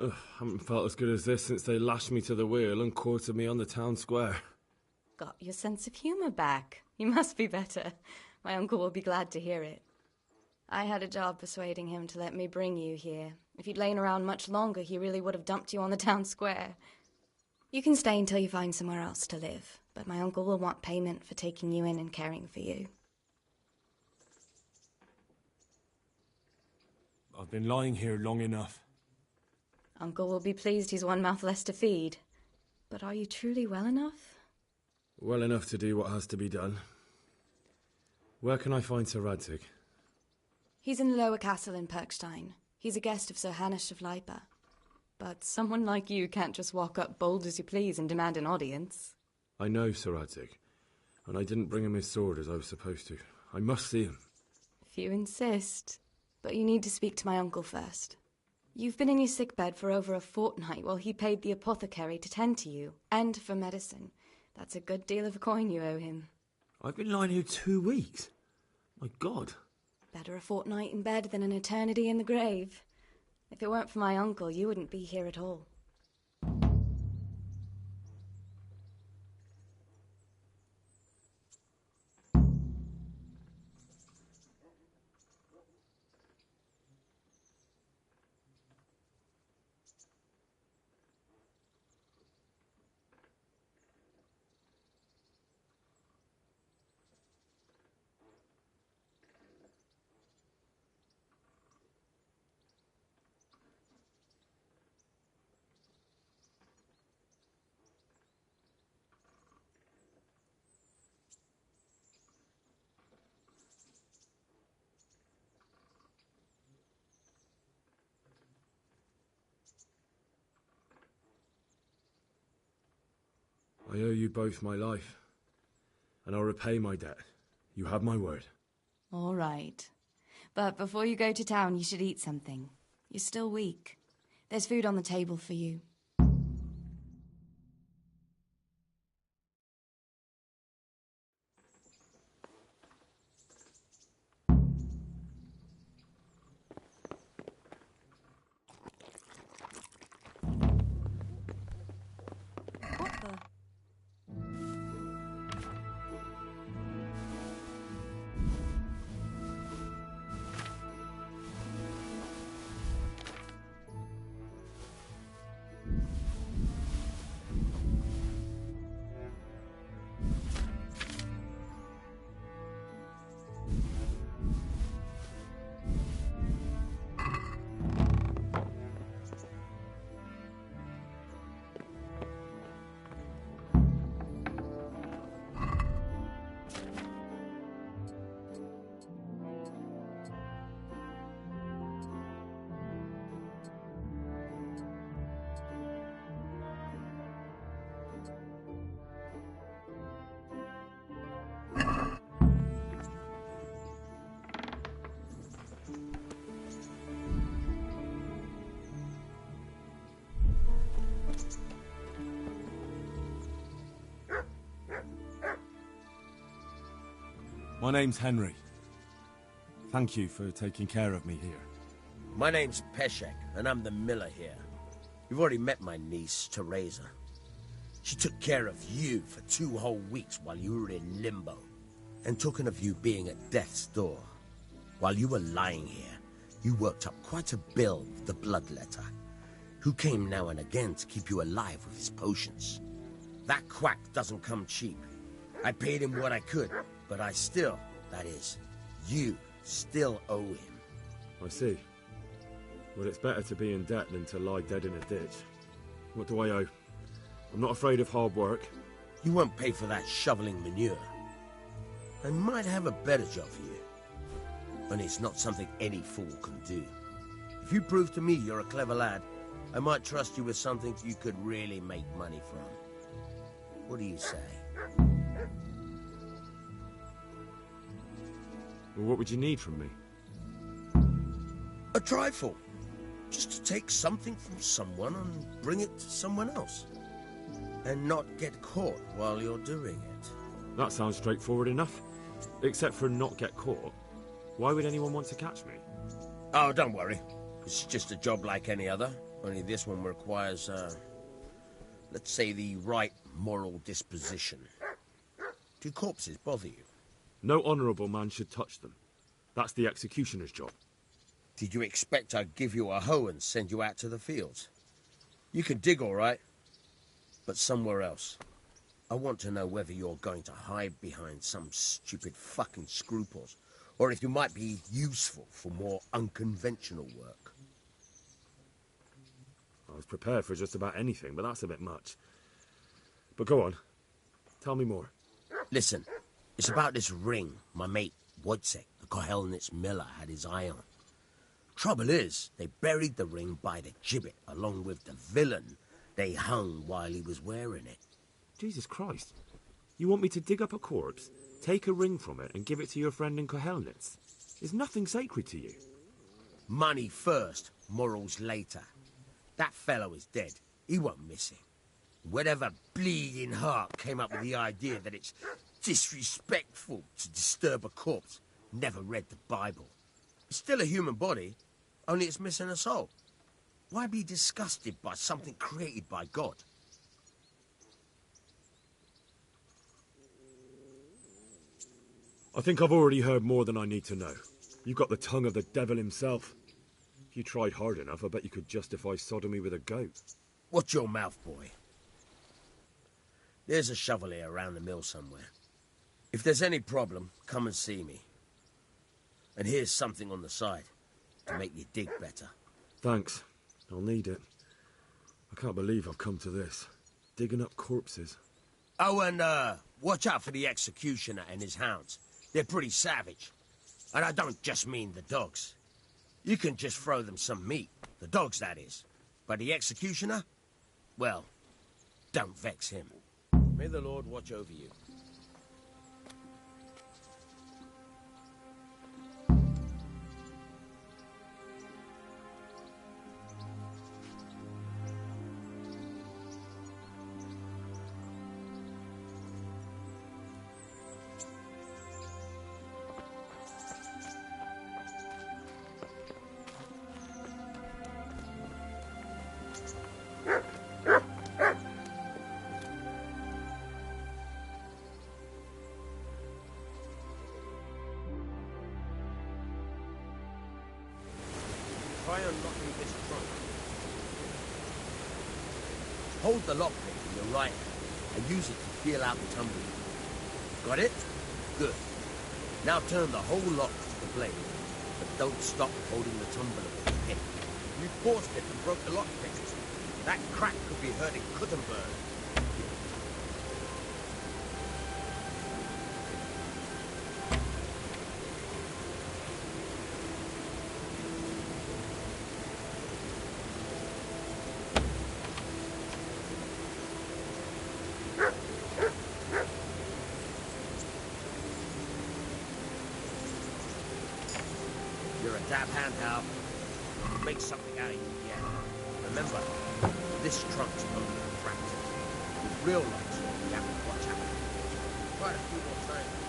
Ugh, haven't felt as good as this since they lashed me to the wheel and quartered me on the town square. Got your sense of humour back. You must be better. My uncle will be glad to hear it. I had a job persuading him to let me bring you here. If you'd lain around much longer, he really would have dumped you on the town square. You can stay until you find somewhere else to live, but my uncle will want payment for taking you in and caring for you. I've been lying here long enough. Uncle will be pleased he's one mouth less to feed. But are you truly well enough? Well enough to do what has to be done. Where can I find Sir Radzig? He's in the lower castle in Perkstein. He's a guest of Sir Hanush of Leipa. But someone like you can't just walk up bold as you please and demand an audience. I know Sir Radzig, and I didn't bring him his sword as I was supposed to. I must see him. If you insist. But you need to speak to my uncle first. You've been in your sickbed for over a fortnight while he paid the apothecary to tend to you, and for medicine. That's a good deal of coin you owe him. I've been lying here 2 weeks. My God. Better a fortnight in bed than an eternity in the grave. If it weren't for my uncle, you wouldn't be here at all. I owe you both my life, and I'll repay my debt. You have my word. All right. But before you go to town, you should eat something. You're still weak. There's food on the table for you. What the? My name's Henry. Thank you for taking care of me here. My name's Peshek, and I'm the miller here. You've already met my niece, Teresa. She took care of you for 2 whole weeks while you were in limbo. And talking of you being at death's door, while you were lying here, you worked up quite a bill with the bloodletter, who came now and again to keep you alive with his potions. That quack doesn't come cheap. I paid him what I could, but I still, that is, you still owe him. I see. Well, it's better to be in debt than to lie dead in a ditch. What do I owe? I'm not afraid of hard work. You won't pay for that shoveling manure. I might have a better job for you. And it's not something any fool can do. If you prove to me you're a clever lad, I might trust you with something you could really make money from. What do you say? Well, what would you need from me? A trifle. Just to take something from someone and bring it to someone else. And not get caught while you're doing it. That sounds straightforward enough. Except for not get caught. Why would anyone want to catch me? Oh, don't worry. It's just a job like any other. Only this one requires, let's say, the right moral disposition. Do corpses bother you? No honourable man should touch them. That's the executioner's job. Did you expect I'd give you a hoe and send you out to the fields? You can dig all right, but somewhere else. I want to know whether you're going to hide behind some stupid fucking scruples, or if you might be useful for more unconventional work. I was prepared for just about anything, but that's a bit much. But go on. Tell me more. Listen, it's about this ring my mate Wojciech, the Kohelnitz miller, had his eye on. Trouble is, they buried the ring by the gibbet, along with the villain they hung while he was wearing it. Jesus Christ. You want me to dig up a corpse, take a ring from it, and give it to your friend in Kohelnitz? Is nothing sacred to you? Money first, morals later. That fellow is dead. He won't miss it. Whatever bleeding heart came up with the idea that it's disrespectful to disturb a corpse never read the Bible. It's still a human body, only it's missing a soul. Why be disgusted by something created by God? I think I've already heard more than I need to know. You've got the tongue of the devil himself. If you tried hard enough, I bet you could justify sodomy with a goat. Watch your mouth, boy. There's a shovel here around the mill somewhere. If there's any problem, come and see me. And here's something on the side to make you dig better. Thanks. I'll need it. I can't believe I've come to this. Digging up corpses. Oh, and watch out for the executioner and his hounds. They're pretty savage. And I don't just mean the dogs. You can just throw them some meat. The dogs, that is. But the executioner? Well, don't vex him. May the Lord watch over you. Try unlocking this trunk. Hold the lockpick in your right hand and use it to feel out the tumbler. Got it? Good. Now turn the whole lock to the blade, but don't stop holding the tumbler with the pin. You paused it and broke the lockpick. That crack could be heard in Kuttenberg. You're a dab hand, Hal. Make something out of you yet. Remember, this trunk's only for practice. With real locks, you have to watch out. Try it a few more times.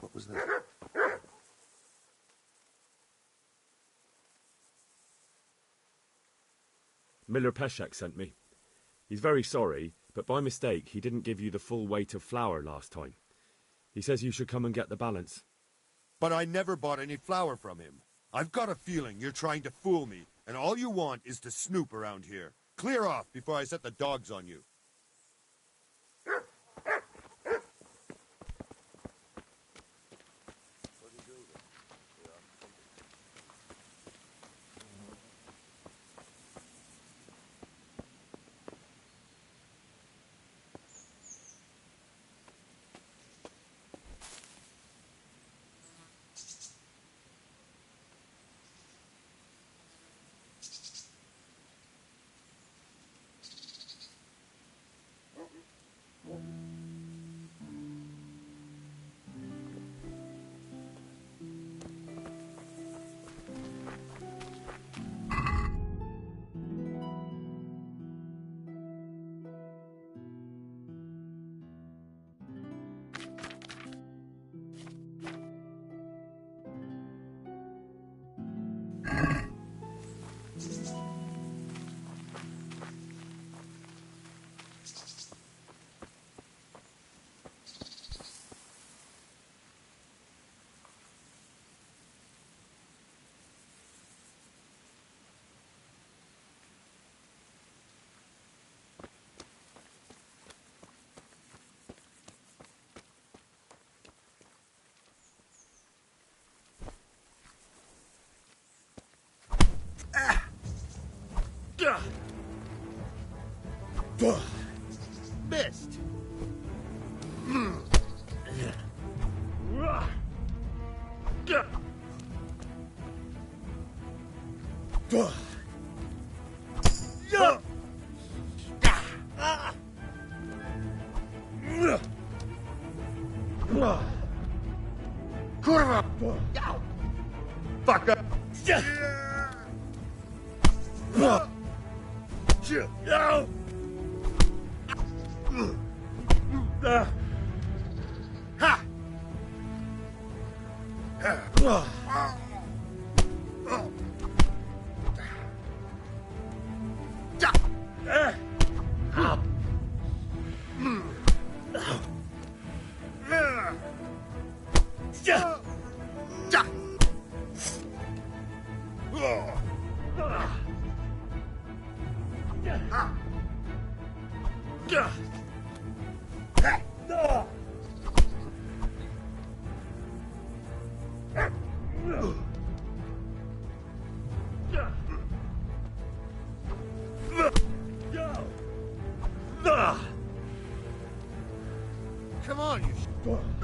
What was that? Miller Peshek sent me. He's very sorry, but by mistake he didn't give you the full weight of flour last time. He says you should come and get the balance. But I never bought any flour from him. I've got a feeling you're trying to fool me, and all you want is to snoop around here. Clear off before I set the dogs on you. Missed. Kurva! Fucker! Come on, you. Now.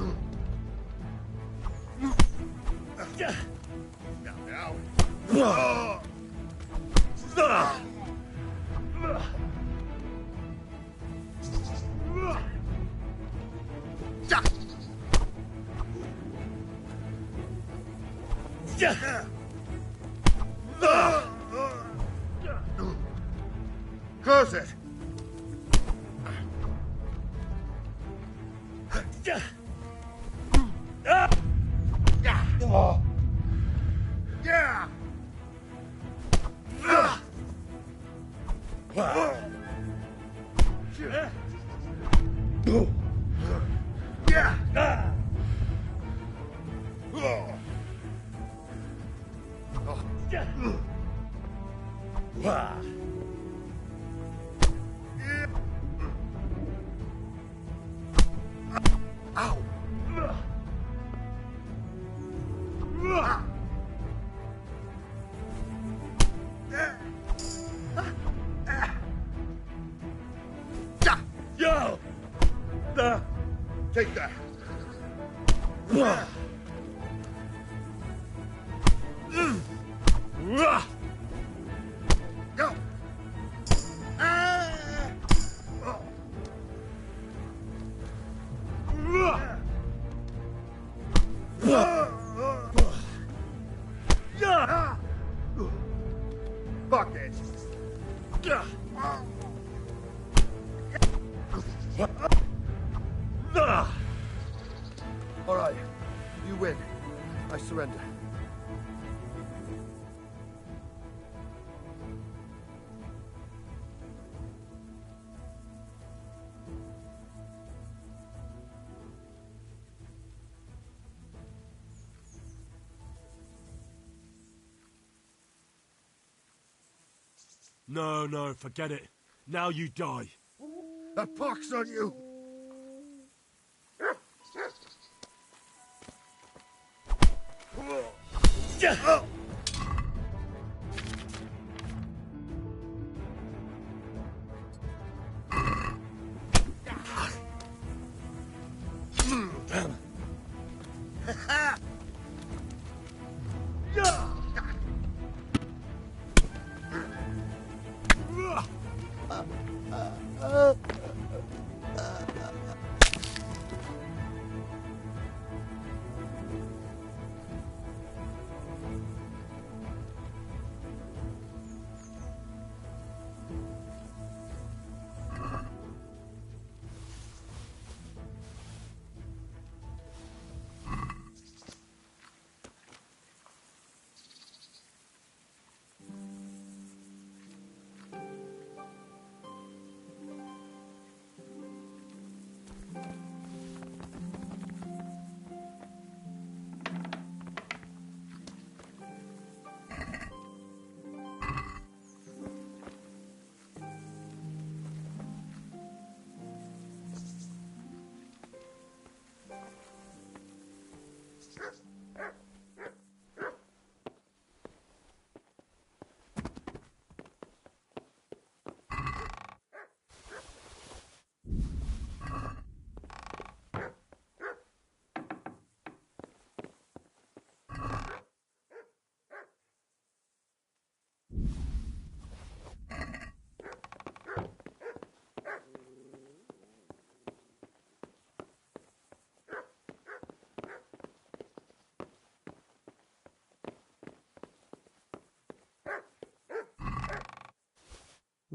Close it. Yeah. Ow. Yo! Take that. Go. Fuck it. All I surrender. No, no, forget it. Now you die. A pox on you!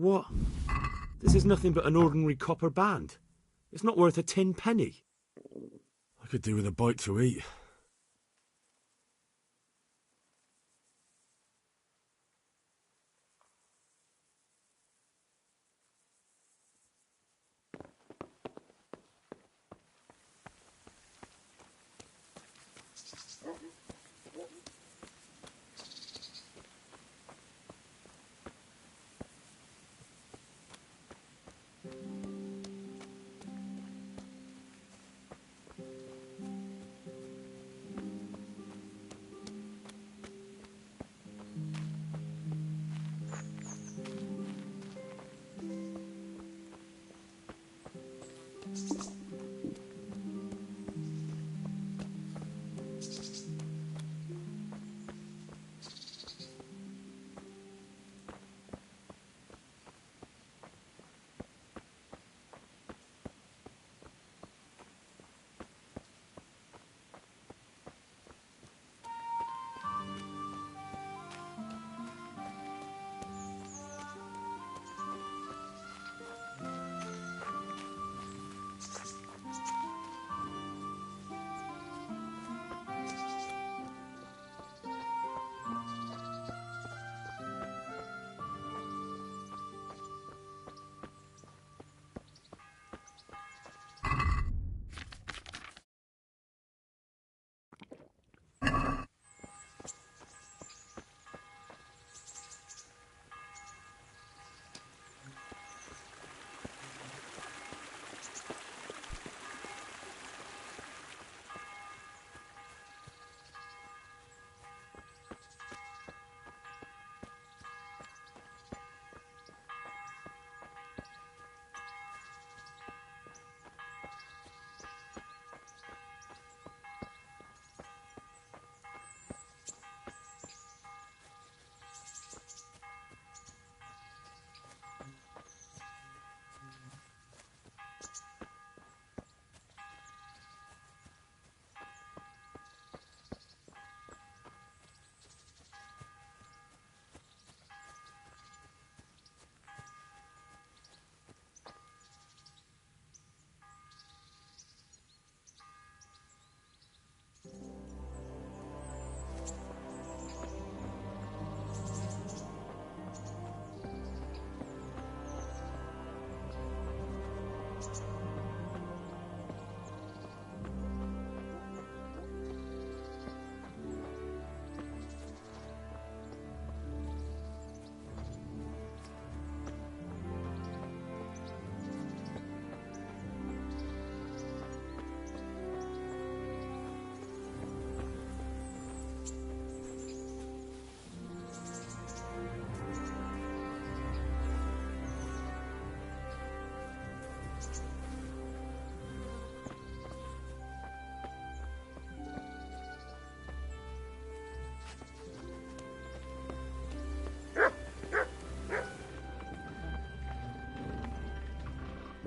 What? This is nothing but an ordinary copper band. It's not worth a 10 penny. I could do with a bite to eat.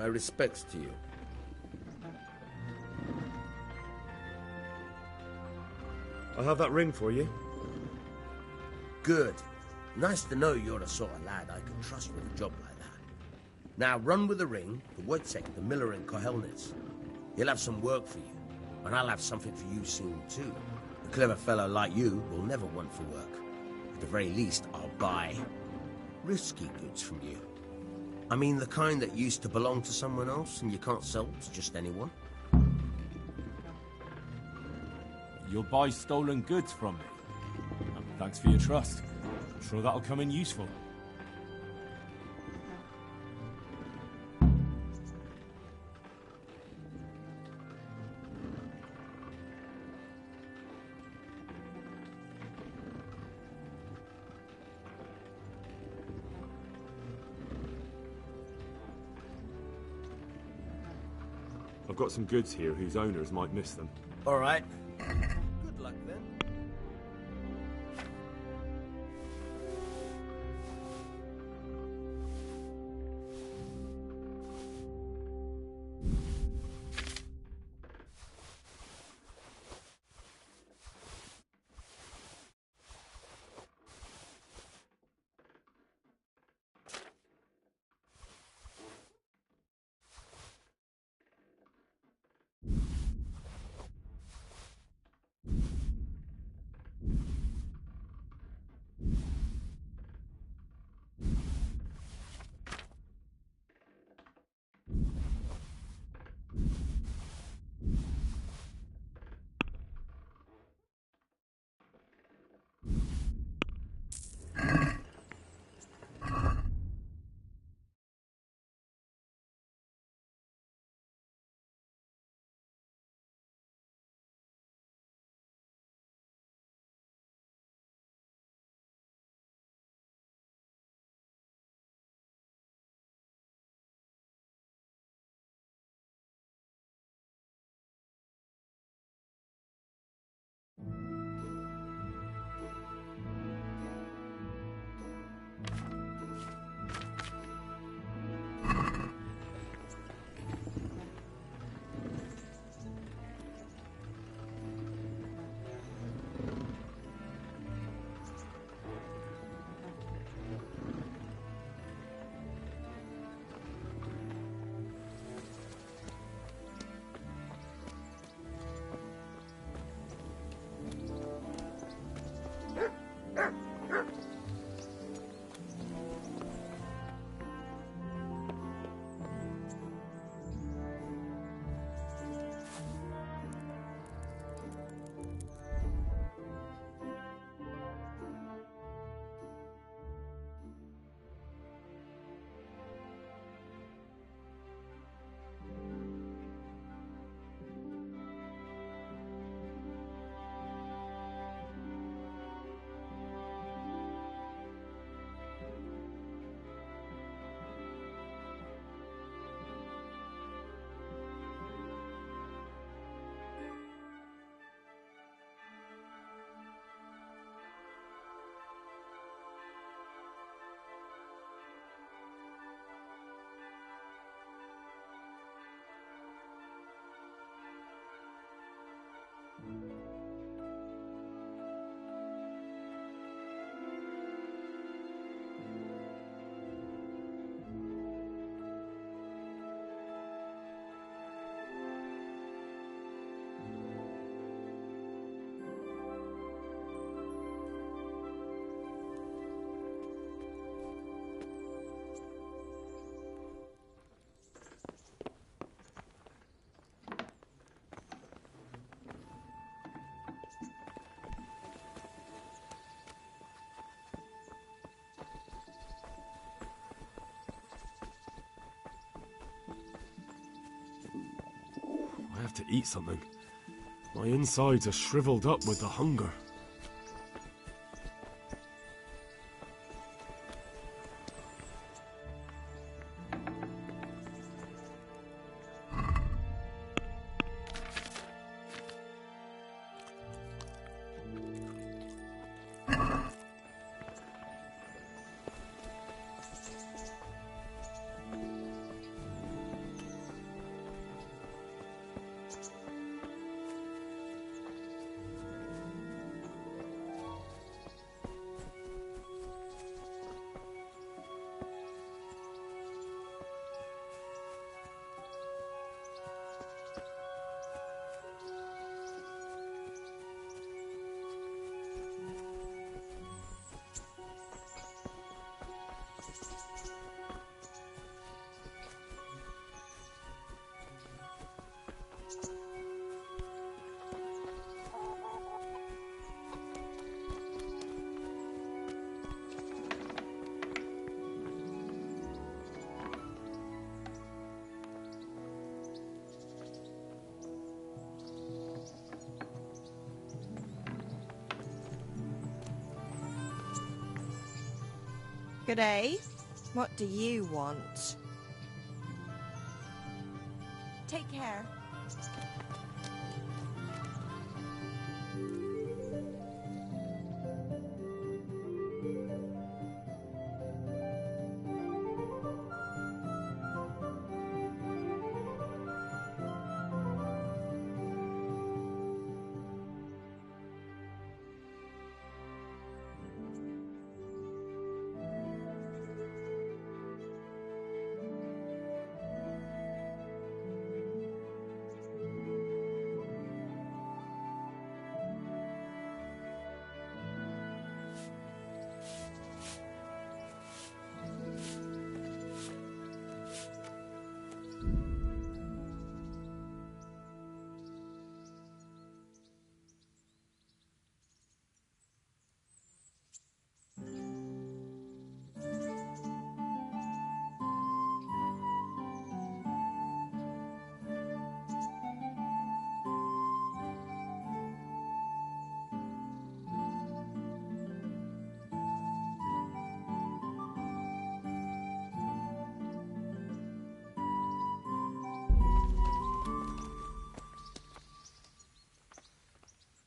My respects to you. I have that ring for you. Good. Nice to know you're the sort of lad I can trust with a job like that. Now run with the ring to Wojtek, the miller in Kohelnitz. He'll have some work for you, and I'll have something for you soon too. A clever fellow like you will never want for work. At the very least, I'll buy risky goods from you. I mean the kind that used to belong to someone else and you can't sell to just anyone. You'll buy stolen goods from me. Thanks for your trust. I'm sure that'll come in useful. I've got some goods here whose owners might miss them. All right. Good luck then. I have to eat something. My insides are shriveled up with the hunger. Good day. What do you want? Take care.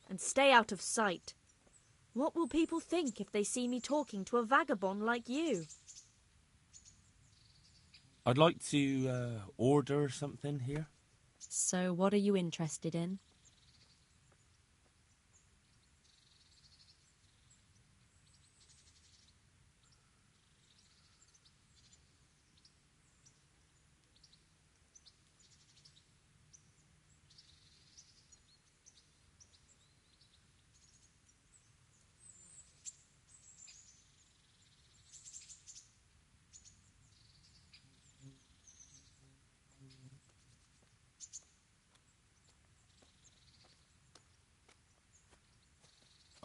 And stay out of sight. What will people think if they see me talking to a vagabond like you? I'd like to order something here. So what are you interested in?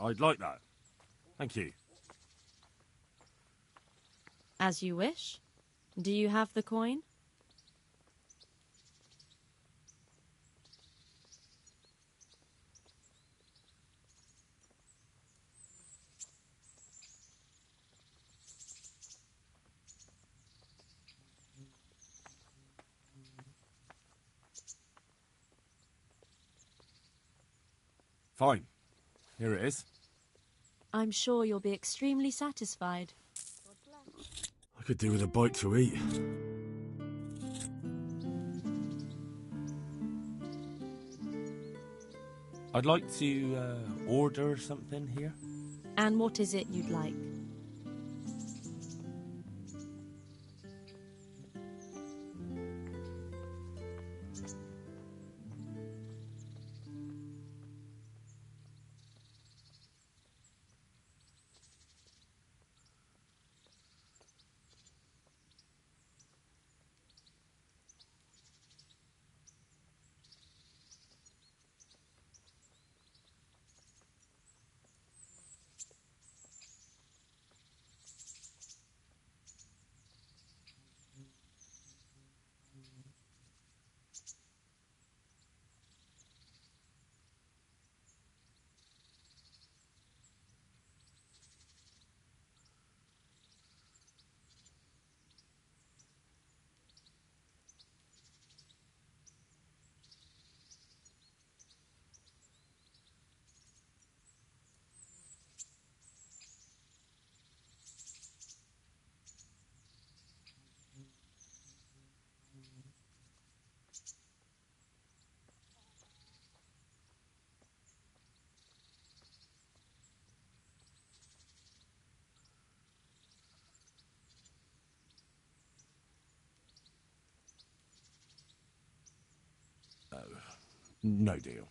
I'd like that. Thank you. As you wish. Do you have the coin? Fine. Here it is. I'm sure you'll be extremely satisfied. I could do with a bite to eat. I'd like to order something here. And what is it you'd like? No deal.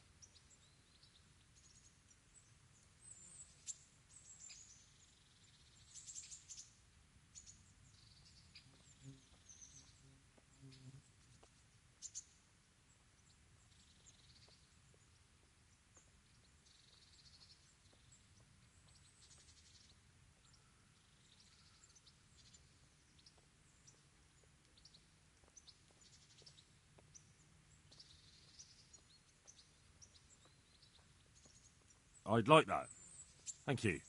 I'd like that. Thank you.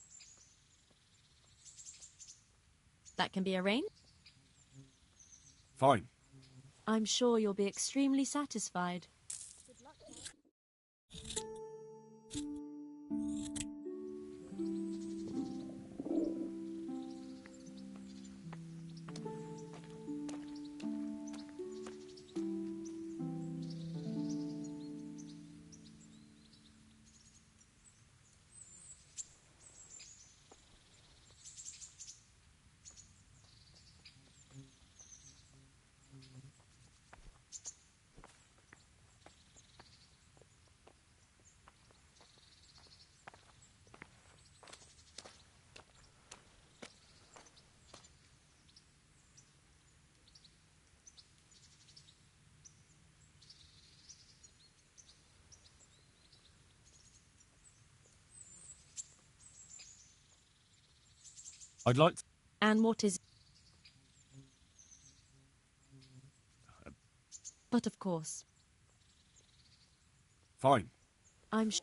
That can be arranged. Fine. I'm sure you'll be extremely satisfied. I'd like to... And what is... But of course, Fine. I'm sure...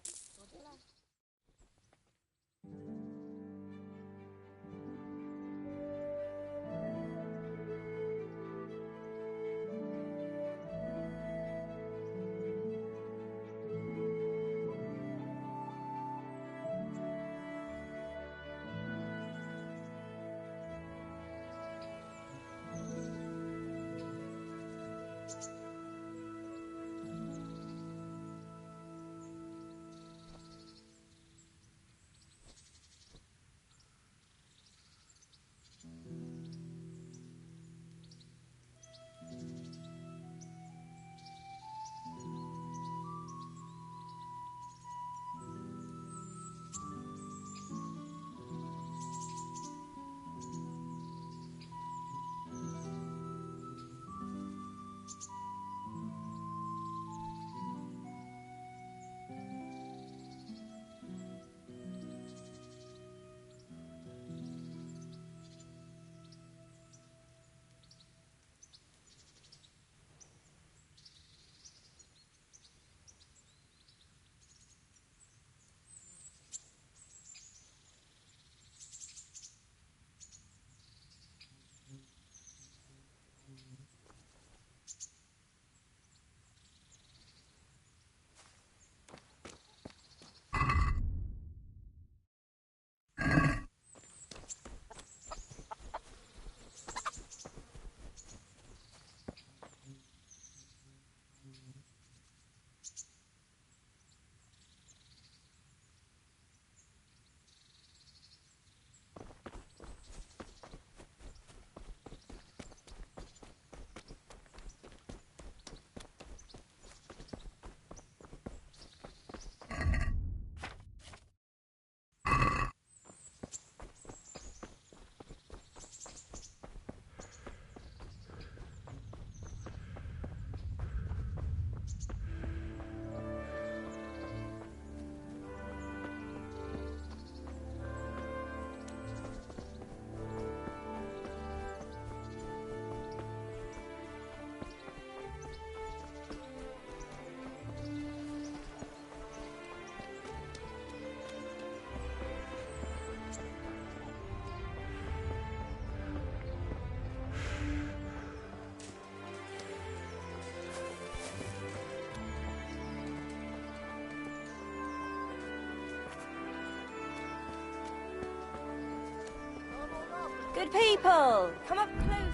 Good people, come up close.